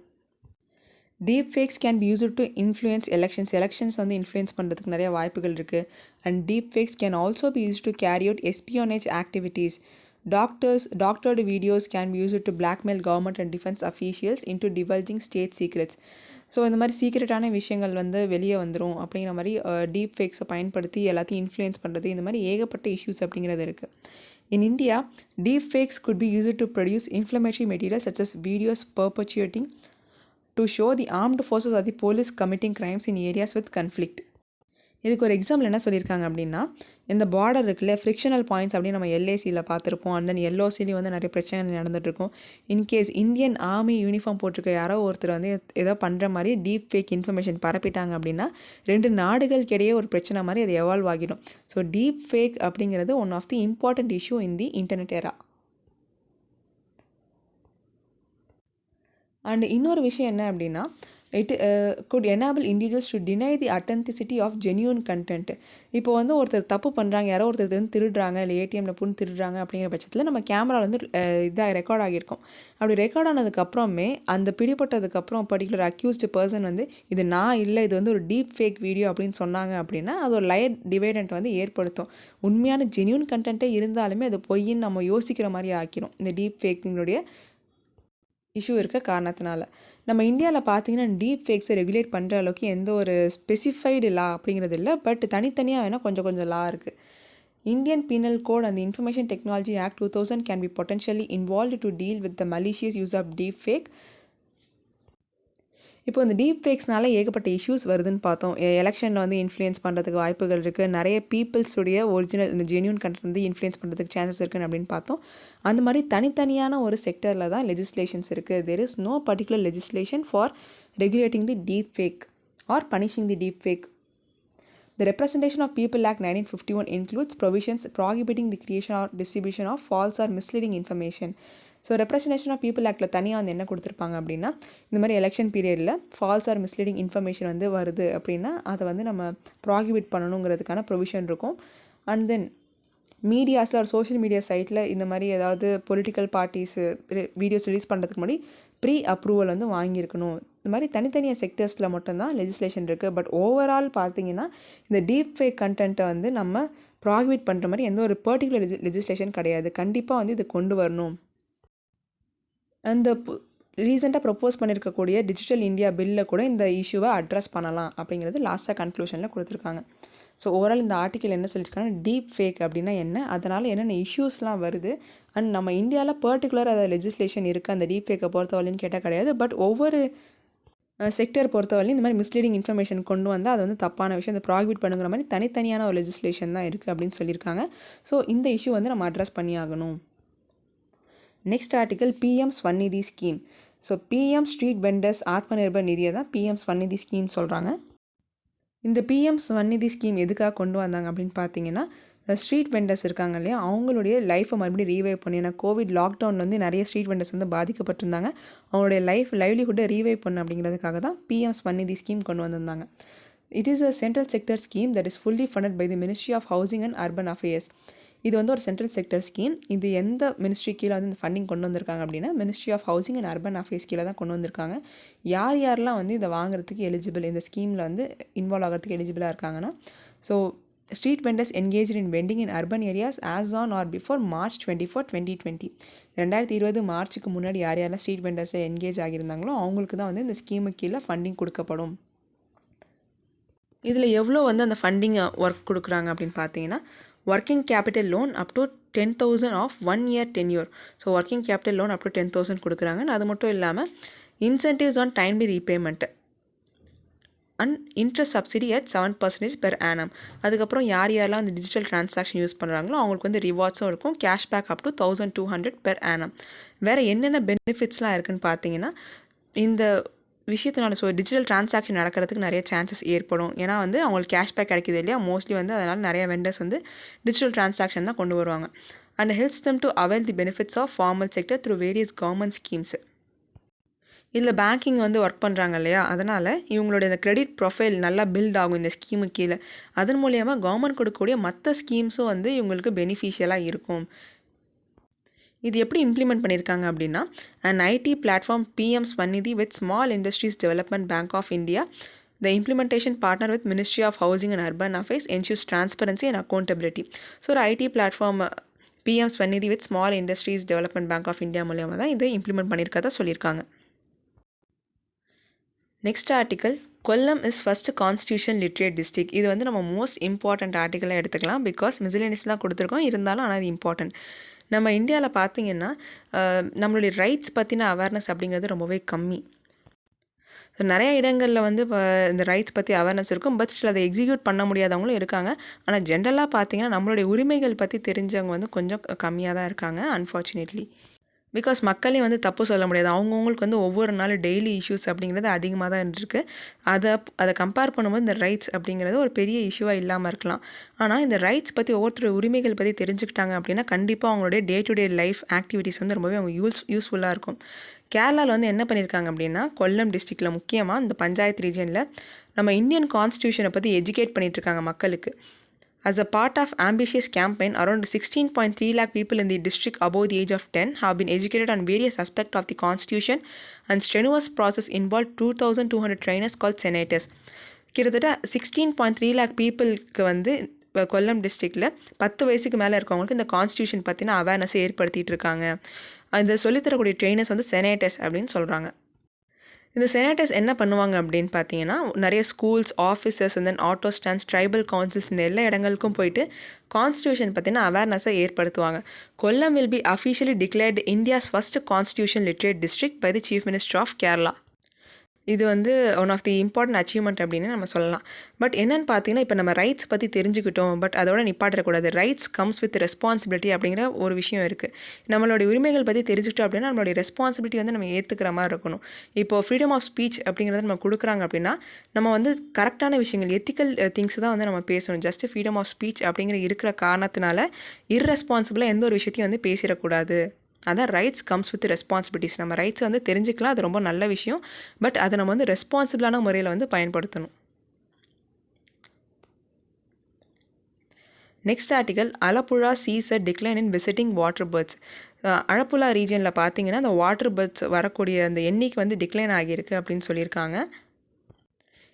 Deep fakes can be used to influence elections வந்து இன்ஃப்ளூயன்ஸ் பண்ணுறதுக்கு நிறைய வாய்ப்புகள் இருக்குது. And deep fakes can also be used to carry out espionage activities. Doctored videos can be used to blackmail government and defense officials into divulging state secrets. So இந்த மாதிரி சீக்ரெட்டான விஷயங்கள் வந்து வெளியே வந்துடும் அப்படிங்கிற மாதிரி டீப் ஃபேக்ஸை பயன்படுத்தி எல்லாத்தையும் இன்ஃப்ளூயன்ஸ் பண்ணுறது, இந்த மாதிரி ஏகப்பட்ட இஷ்யூஸ் அப்படிங்கிறது இருக்குது. In India, deep fakes could be used to produce inflammatory material such as videos perpetuating to show the armed forces or the police committing crimes in areas with conflict. இதுக்கு ஒரு example என்ன சொல்லியிருக்காங்க அப்படின்னா, இந்த border இருக்குல்ல, frictional points அப்படின்னு நம்ம எல்ஏசியில் பார்த்துருப்போம். அண்ட் தென் எல்ஓசிலையும் வந்து நிறைய பிரச்சனை நடந்துகிட்ருக்கும். இன்கேஸ் இந்தியன் ஆர்மி யூனிஃபார்ம் போட்டிருக்க யாரோ ஒருத்தர் வந்து ஏதோ பண்ணுற மாதிரி டீப் ஃபேக் இன்ஃபர்மேஷன் பரப்பிட்டாங்க அப்படின்னா, 2 நாடுகளுக்கிடையே ஒரு பிரச்சனை மாதிரி அது எவால்வ் ஆகிடும். ஸோ டீப் ஃபேக் அப்படிங்கிறது one of the important issue in the internet era. And இன்னொரு விஷயம் என்ன அப்படின்னா, it could enable individuals to deny the authenticity of genuine content. இப்போ வந்து ஒருத்தர் தப்பு பண்ணுறாங்க, யாரோ ஒருத்தர் வந்து திருடுறாங்க, இல்லை ஏடிஎம்மில் போட்டு திருடுறாங்க அப்படிங்கிற பட்சத்தில் நம்ம கேமராவில் வந்து இதாக ரெக்கார்ட் ஆகியிருக்கும். அப்படி ரெக்கார்ட் ஆனதுக்கப்புறமே அந்த பிடிப்பட்டதுக்கப்புறம் பர்டிகுலர் அக்யூஸ்டு பர்சன் வந்து இது நான் இல்லை, இது வந்து ஒரு டீப் ஃபேக் வீடியோ அப்படின்னு சொன்னாங்க அப்படின்னா அது ஒரு லைட் டிவைடண்ட் வந்து ஏற்படுத்தும். உண்மையான ஜென்யூன் கண்டென்ட்டே இருந்தாலுமே அது பொய்ன்னு நம்ம யோசிக்கிற மாதிரி ஆக்கிரும் இந்த டீப் ஃபேக்கினுடைய இஷ்யூ இருக்க காரணத்தினால. நம்ம இந்தியாவில் பார்த்தீங்கன்னா டீப் ஃபேக்ஸை ரெகுலேட் பண்ணுற அளவுக்கு எந்த ஒரு ஸ்பெசிஃபைடு லா அப்படிங்கிறது இல்லை. பட் தனித்தனியாக வேணால் கொஞ்சம் கொஞ்சம் லா இருக்குது. Indian penal code and information technology act 2000 can be potentially involved to deal with the malicious use of deep fake. இப்போ இந்த டீப் ஃபேக்ஸ்னால ஏகப்பட்ட இஷ்யூஸ் வருதுன்னு பார்த்தோம். எலெக்ஷனில் வந்து இன்ஃப்ளூயன்ஸ் பண்ணுறதுக்கு வாய்ப்புகள் இருக்குது. நிறைய பீப்புள்ஸுடைய ஒரிஜினல் இந்த ஜென்யூன் கண்டென்ட் வந்து இன்ஃப்ளூயன்ஸ் பண்ணுறதுக்கு சான்சஸ் இருக்குன்னு அப்படின்னு பார்த்தோம். அந்த மாதிரி தனித்தனியான ஒரு செக்டரில் தான் லெஜிஸ்லேஷன்ஸ் இருக்குது. There is no particular legislation for regulating the deep fake or punishing the deep fake. The Representation of People Act 1951 includes provisions prohibiting the creation or distribution of false or misleading information. So representation of people ஆக்டில் தனியாக வந்து என்ன கொடுத்துருப்பாங்க அப்படின்னா, இந்த மாதிரி election பீரியடில் falls R misleading information வந்து வருது அப்படின்னா அதை வந்து நம்ம ப்ராகிபிட் பண்ணணுங்கிறதுக்கான ப்ரொவிஷன் இருக்கும். அண்ட் தென் மீடியாஸில் ஒரு சோஷியல் மீடியா சைட்டில் இந்த மாதிரி ஏதாவது பொலிட்டிக்கல் பார்ட்டிஸு வீடியோஸ் ரிலீஸ் பண்ணுறதுக்கு முன்னாடி ப்ரீ அப்ரூவல் வந்து வாங்கியிருக்கணும். இந்த மாதிரி தனித்தனியாக செக்டர்ஸில் மட்டும்தான் லெஜிஸ்லேஷன் இருக்குது. பட் ஓவரால் பார்த்தீங்கன்னா இந்த டீப் ஃபேக் கண்டென்ட்டை வந்து நம்ம ப்ராகிபிட் பண்ணுற மாதிரி எந்த ஒரு பர்டிகுலர் லெஜிஸ்லேஷன் கிடையாது. கண்டிப்பாக வந்து இது கொண்டு வரணும். அந்த ரீசெண்டாக ப்ரப்போஸ் பண்ணியிருக்கக்கூடிய டிஜிட்டல் இந்தியா பில்லில் கூட இந்த இஷ்யூவை அட்ரஸ் பண்ணலாம் அப்படிங்கிறது லாஸ்ட்டாக கன்க்ளூஷனில் கொடுத்துருக்காங்க. ஸோ ஓவரால் இந்த ஆர்டிக்கல் என்ன சொல்லியிருக்காங்கன்னா, டீப் ஃபேக் அப்படின்னா என்ன, அதனால் என்னென்ன இஷ்யூஸ்லாம் வருது, அண்ட் நம்ம இந்தியாவில் பர்டிகுலர் அதை லெஜிஸ்லேஷன் இருக்குது அந்த டீப் ஃபேக்கை பொறுத்தவரைன்னு கேட்டால் கிடையாது. பட் ஒவ்வொரு செக்டர் பொறுத்தவரையும் இந்த மாதிரி மிஸ்லீடிங் இன்ஃபர்மேஷன் கொண்டு வந்தால் அது வந்து தப்பான விஷயம், அதை ப்ராகிபிட் பண்ணுங்கிற மாதிரி தனித்தனியான ஒரு லெஜிஸ்லேஷன் தான் இருக்குது அப்படின்னு சொல்லியிருக்காங்க. ஸோ இந்த இஷ்யூ வந்து நம்ம அட்ரஸ் பண்ணி ஆகணும். Next article PM Svanidhi scheme. So PM street vendors ஆத்ம நிர்பர் நிதியை தான் பிஎம் ஸ்வநிதி ஸ்கீம் சொல்கிறாங்க. இந்த பிஎம் ஸ்வநிதி ஸ்கீம் எதுக்காக கொண்டு வந்தாங்க அப்படின்னு பார்த்தீங்கன்னா, ஸ்ட்ரீட் வெண்டர்ஸ் இருக்காங்க இல்லையா, அவங்களுடைய லைஃப்பை மறுபடியும் ரீவைவ் பண்ணி, ஏன்னா கோவிட் லாக்டவுனில் வந்து நிறைய ஸ்ட்ரீட் வெண்டர்ஸ் வந்து பாதிக்கப்பட்டிருந்தாங்க. அவங்களுடைய லைவ்லிஹுட்டை ரீவைவ் பண்ணு அப்படிங்கிறதுக்காக தான் பிஎம் ஸ்வநிதி ஸ்கீம் கொண்டு வந்திருந்தாங்க. It is a central sector scheme that is fully funded by the ministry of housing and urban affairs. இது வந்து ஒரு சென்ட்ரல் செக்டர் ஸ்கீம். இது எந்த மினிஸ்ட்ரி கீழே வந்து இந்த ஃபண்டிங் கொண்டு வந்திருக்காங்க அப்படின்னா, ministry of housing and urban affairs கீழே தான் கொண்டு வந்திருக்காங்க. யாரெல்லாம் வந்து இதை வாங்குறதுக்கு எலிஜிபிள், இந்த ஸ்கீமில் வந்து இன்வால்வ் ஆகிறதுக்கு எலிஜிபிளாக இருக்காங்கன்னா, so street vendors engage in vending in urban areas as on or before March 24, 2020. 2020 மார்ச்சுக்கு முன்னாடி யாரெல்லாம் ஸ்ட்ரீட் வெண்டர்ஸை என்கேஜ் ஆகியிருந்தாங்களோ அவங்களுக்கு தான் வந்து இந்த ஸ்கீமுக்கு கீழே ஃபண்டிங் கொடுக்கப்படும். இதில் எவ்வளோ வந்து அந்த ஃபண்டிங் ஒர்க் கொடுக்குறாங்க அப்படின்னு பார்த்தீங்கன்னா, working capital loan up to 10,000 of 1 year tenure. So working capital loan up to 10,000 கொடுக்குறாங்க. அது மட்டும் இல்லாமல் incentives on timely repayment and interest subsidy at 7% per annum. அதுக்கப்புறம் யாரெல்லாம் அந்த டிஜிட்டல் ட்ரான்சாக்ஷன் யூஸ் பண்ணுறாங்களோ அவங்களுக்கு வந்து ரிவார்ட்ஸும் இருக்கும். Cashback up to 1,200 per annum. வேறு என்னென்ன பெனிஃபிட்ஸ்லாம் இருக்குதுன்னு பார்த்தீங்கன்னா, இந்த விஷயத்தினால ஸோ டிஜிட்டல் ட்ரான்சாக்ஷன் நடக்கிறதுக்கு நிறைய சான்சஸ் ஏற்படும். ஏன்னா வந்து அவங்களுக்கு கேஷ்பேக் கிடைக்கிது இல்லையா, மோஸ்ட்லி வந்து அதனால் நிறைய வெண்டர்ஸ் வந்து டிஜிட்டல் ட்ரான்சாக்ஷன் தான் கொண்டு வருவாங்க. And helps them to avail the benefits of formal sector through various government schemes. இதில் பேங்கிங் வந்து ஒர்க் பண்ணுறாங்க இல்லையா, அதனால் இவங்களுடைய இந்த கிரெடிட் ப்ரொஃபைல் நல்லா பில்ட் ஆகும் இந்த ஸ்கீமுக்கு கீழே. அதன் மூலியமாக கவர்மெண்ட் கொடுக்கக்கூடிய மற்ற ஸ்கீம்ஸும் வந்து இவங்களுக்கு பெனிஃபிஷியலாக இருக்கும். இது எப்படி இம்ப்ளிமெண்ட் பண்ணியிருக்காங்க அப்படின்னா, an IT platform PM Svanidhi with Small Industries Development Bank of India. The implementation partner with Ministry of Housing and Urban Affairs ensures transparency and accountability. So ஒரு IT platform PM Svanidhi with Small Industries Development Bank of India மூலியமாக தான் இதை implement பண்ணியிருக்கதா சொல்லியிருக்காங்க. Next article, Kollam is first constitution literate district. இது வந்து நம்ம most important ஆர்டிக்கலாக எடுத்துக்கலாம். Because மிஸ்லேனியஸ்லாம் கொடுத்துருக்கோம், இருந்தாலும் ஆனால் அது இம்பார்ட்டன்ட். நம்ம இந்தியாவில் பார்த்திங்கன்னா நம்மளுடைய ரைட்ஸ் பற்றின அவேர்னஸ் அப்படிங்கிறது ரொம்பவே கம்மி. ஸோ நிறைய இடங்களில் வந்து இப்போ இந்த ரைட்ஸ் பற்றி அவேர்னஸ் இருக்கும், பட் ஸ்டில் அதை எக்ஸிக்யூட் பண்ண முடியாதவங்களும் இருக்காங்க. ஆனால் ஜென்ரலாக பார்த்திங்கன்னா நம்மளுடைய உரிமைகள் பற்றி தெரிஞ்சவங்க வந்து கொஞ்சம் கம்மியாக தான் இருக்காங்க, அன்ஃபார்ச்சுனேட்லி. பிகாஸ் மக்களையும் வந்து தப்பு சொல்ல முடியாது. அவங்கவுங்களுக்கு வந்து ஒவ்வொரு நாள் டெய்லி இஷ்யூஸ் அப்படிங்கிறது அதிகமாக தான் இருந்திருக்கு. அதை கம்பேர் பண்ணும்போது இந்த ரைட்ஸ் அப்படிங்கிறது ஒரு பெரிய இஷ்யூவாக இல்லாமல் இருக்கலாம். ஆனால் இந்த ரைட்ஸ் பற்றி ஒவ்வொருத்தரோட உரிமைகள் பற்றி தெரிஞ்சுக்கிட்டாங்க அப்படின்னா கண்டிப்பாக அவங்களுடைய day to day life activities வந்து ரொம்பவே அவங்க யூஸ்ஃபுல்லாக இருக்கும். கேரளாவில் வந்து என்ன பண்ணியிருக்காங்க அப்படின்னா கொல்லம் டிஸ்ட்ரிக்டில் முக்கியமாக இந்த பஞ்சாயத்து ரீஜனில் நம்ம இந்தியன் கான்ஸ்டியூஷனை பற்றி எஜுகேட் பண்ணிகிட்ருக்காங்க மக்களுக்கு. As a part of ambitious campaign, around 16.3 lakh people in the district above the age of 10 have been educated on various aspects of the constitution, and strenuous process involved 2,200 trainers called senators. கிட்டத்தட்ட 16.3 lakh பீப்புளுக்கு வந்து கொல்லம் டிஸ்ட்ரிக்டில் 10 வயசுக்கு மேலே இருக்கவங்களுக்கு இந்த constitution பற்றின அவேர்னஸை ஏற்படுத்திகிட்டு இருக்காங்க. இந்த சொல்லித்தரக்கூடிய ட்ரெயினர்ஸ் வந்து செனேட்டர்ஸ் அப்படின்னு சொல்கிறாங்க. இந்த செனேட்டர்ஸ் என்ன பண்ணுவாங்க அப்படின்னு பார்த்தீங்கன்னா நிறைய schools, officers and then auto stands, tribal councils இந்த எல்லா இடங்களுக்கும் போயிட்டு கான்ஸ்டியூஷன் பற்றின அவேர்னஸை ஏற்படுத்துவாங்க. Kollam will be officially declared India's first constitution literate district by the chief minister of Kerala. இது வந்து one of the important achievement அப்படின்னு நம்ம சொல்லலாம். பட் என்னென்னு பார்த்தீங்கன்னா இப்போ நம்ம ரைட்ஸ் பற்றி தெரிஞ்சுக்கிட்டோம், பட் அதோட நிப்பாட்டக்கூடாது. ரைட்ஸ் கம்ஸ் வித் ரெஸ்பான்சிபிலிட்டி அப்படிங்கிற ஒரு விஷயம் இருக்குது. நம்மளுடைய உரிமைகள் பற்றி தெரிஞ்சுக்கிட்டோம் அப்படின்னா நம்மளுடைய ரெஸ்பான்சிபிலிட்டி வந்து நம்ம ஏற்றுக்கிற மாதிரி இருக்கணும். இப்போது ஃப்ரீடம் ஆஃப் ஸ்பீச் அப்படிங்கிறத நம்ம கொடுக்குறாங்க அப்படின்னா நம்ம வந்து கரெக்டான விஷயங்கள், எத்திக்கல் திங்ஸ் தான் வந்து நம்ம பேசணும். ஜஸ்ட் ஃப்ரீடம் ஆஃப் ஸ்பீச் அப்படிங்கிற இருக்கிற காரணத்தினால இர்ரெஸ்பான்சிபிளாக எந்த ஒரு விஷயத்தையும் வந்து பேசிடக்கூடாது. அதான் ரைட்ஸ் கம்ஸ் வித் ரெஸ்பான்சிபிலிட்டிஸ். நம்ம ரைட்ஸ் வந்து தெரிஞ்சுக்கலாம், அது ரொம்ப நல்ல விஷயம். பட் அதை நம்ம வந்து ரெஸ்பான்சிபிளான முறையில் வந்து பயன்படுத்தணும். Next article, Alappuzha sees a decline in visiting water birds. Alappuzha ரீஜனில் பார்த்தீங்கன்னா அந்த வாட்டர் பேர்ட்ஸ் வரக்கூடிய அந்த எண்ணிக்கை வந்து டிக்ளைன் ஆகியிருக்கு அப்படின்னு சொல்லியிருக்காங்க.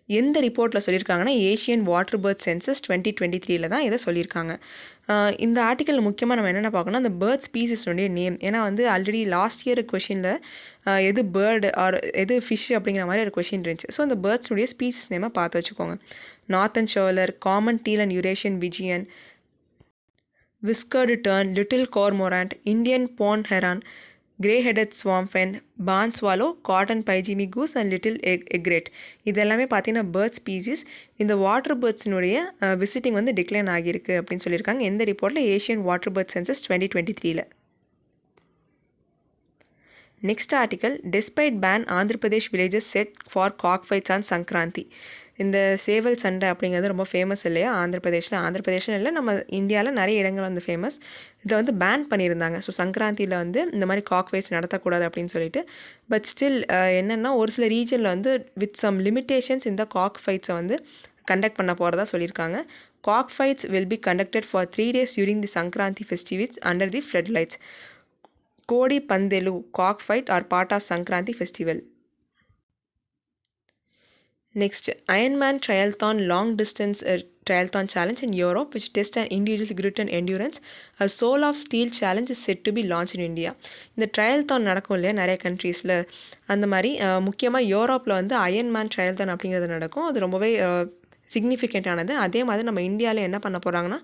எந்த ரிப்போர்ட்டில் சொல்லியிருக்காங்கன்னா ஏஷியன் வாட்டர் பேர்ட் சென்சஸ் 2023 தான் இதை சொல்லியிருக்காங்க. இந்த ஆர்டிக்கல் முக்கியமாக நம்ம என்னென்ன பார்க்கணும்னா அந்த பேர்ட் ஸ்பீசிஸ்னுடைய நேம். ஏன்னா வந்து ஆல்ரெடி லாஸ்ட் இயர் கொஷினில் எது பேர்டு ஆர் எது ஃபிஷ் அப்படிங்கிற மாதிரி ஒரு கொஷின் இருந்துச்சு. ஸோ அந்த பேர்ட்ஸ்னுடைய ஸ்பீசிஸ் நேமை பார்த்து வச்சுக்கோங்க. Northern shoveler, common teal and Eurasian wigeon, whiskered tern, little cormorant, Indian pond heron, grey headed swamphen, barn swallow, cotton pygmy goose and little egret. இது எல்லாமே பார்த்தீங்கன்னா பேர்ட் ஸ்பீசிஸ். இந்த வாட்டர் பேர்ட்ஸினுடைய விசிட்டிங் வந்து டிக்ளைன் ஆகியிருக்கு அப்படின்னு சொல்லியிருக்காங்க. எந்த ரிப்போர்ட்டில்? Asian water bird census 2023. Next article, despite ban Andhra Pradesh villages set for cock fights on Sankranti. இந்த சேவல் சண்டை அப்படிங்கிறது ரொம்ப ஃபேமஸ் இல்லையா ஆந்திர பிரதேஷில் இல்லை, நம்ம இந்தியாவில் நிறைய இடங்கள் வந்து ஃபேமஸ். இதை வந்து பேன் பண்ணியிருந்தாங்க. ஸோ சங்கராந்தியில் வந்து இந்த மாதிரி காக் ஃபைட்ஸ் நடத்தக்கூடாது அப்படின்னு சொல்லிட்டு. பட் ஸ்டில் என்னென்னா ஒரு சில ரீஜனில் வந்து வித் சம் லிமிட்டேஷன்ஸ் இந்த காக் ஃபைட்ஸை வந்து கண்டக்ட் பண்ண போகிறதா சொல்லியிருக்காங்க. Cock fights will be conducted for 3 days during the Sankranti festivals under the flood lights. Kodi pandelu cock fight are part of Sankranti festival. Next, Ironman Triathlon Long Distance Triathlon Challenge in Europe, which tests an individual grit and endurance. A Soul of Steel Challenge is set to be launched in India. இந்த ட்ரையல்தான் நடக்கும் இல்லையா நிறைய கண்ட்ரீஸில், அந்த மாதிரி முக்கியமாக யூரோப்பில் வந்து அயன்மேன் ட்ரையல்தான் அப்படிங்கிறது நடக்கும். அது ரொம்பவே சிக்னிஃபிகண்ட்டானது. அதே மாதிரி நம்ம இந்தியாவில் என்ன பண்ண போகிறாங்கன்னா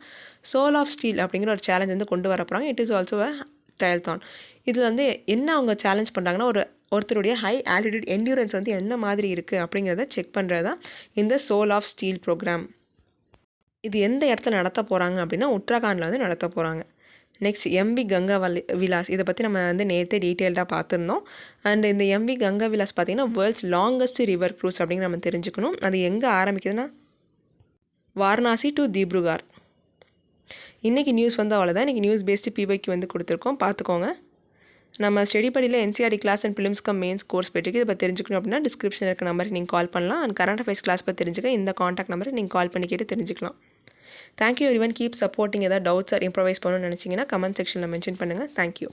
சோல் ஆஃப் ஸ்டீல் அப்படிங்கிற ஒரு சேலஞ்ச் வந்து கொண்டு வர போகிறாங்க. இட் இஸ் ஆல்சோ அ ட்ரையல்தான். இதில் வந்து என்ன அவங்க சேலஞ்ச் பண்ணுறாங்கன்னா ஒருத்தருடைய ஹை ஆல்டிடியூட் என்டியூரன்ஸ் வந்து என்ன மாதிரி இருக்குது அப்படிங்கிறத செக் பண்ணுறது தான் இந்த சோல் ஆஃப் ஸ்டீல் ப்ரோக்ராம். இது எந்த இடத்துல நடத்த போகிறாங்க அப்படின்னா உத்தரகாண்டில் வந்து நடத்த போகிறாங்க. Next, MV Ganga Vilas. இதை பற்றி நம்ம வந்து நேற்றே டீட்டெயில்டாக பார்த்துருந்தோம். அண்ட் இந்த எம்வி கங்கா விலாஸ் பார்த்திங்கன்னா வேர்ல்ட்ஸ் லாங்கஸ்ட் ரிவர் க்ரூஸ் அப்படின்னு நம்ம தெரிஞ்சுக்கணும். அது எங்கே ஆரம்பிக்குதுன்னா வாரணாசி டு தீப்ருகார். இன்றைக்கி நியூஸ் வந்து அவ்வளோதான். இன்றைக்கி நியூஸ் பேஸ்டு பிவைக்கு வந்து கொடுத்துருக்கோம், பார்த்துக்கோங்க. நம்ம ஸ்டடி படியில் NCERT class and prelims cum mains course போய்ட்டு இதை பற்றி தெரிஞ்சுக்கணும் அப்படின்னா டிஸ்கிரிப்ஷனில் இருக்க நம்பருக்கு நீங்கள் கால் பண்ணலாம். அண்ட் கரண்ட் அஃபேர்ஸ் கிளாஸ் பற்றி தெரிஞ்சுக்க இந்த காண்டாக்ட் நம்பருக்கு நீங்கள் கால் பண்ணி கேட்டு தெரிஞ்சுக்கலாம். Thank you everyone, keep supporting. ஏதாவது டவுட்ஸ் ஆர் இம்ப்ரவைஸ் பண்ணணும்னு நினச்சிங்கன்னா கமெண்ட் செக்ஷனில் மென்ஷன் பண்ணுங்கள். தேங்க்யூ.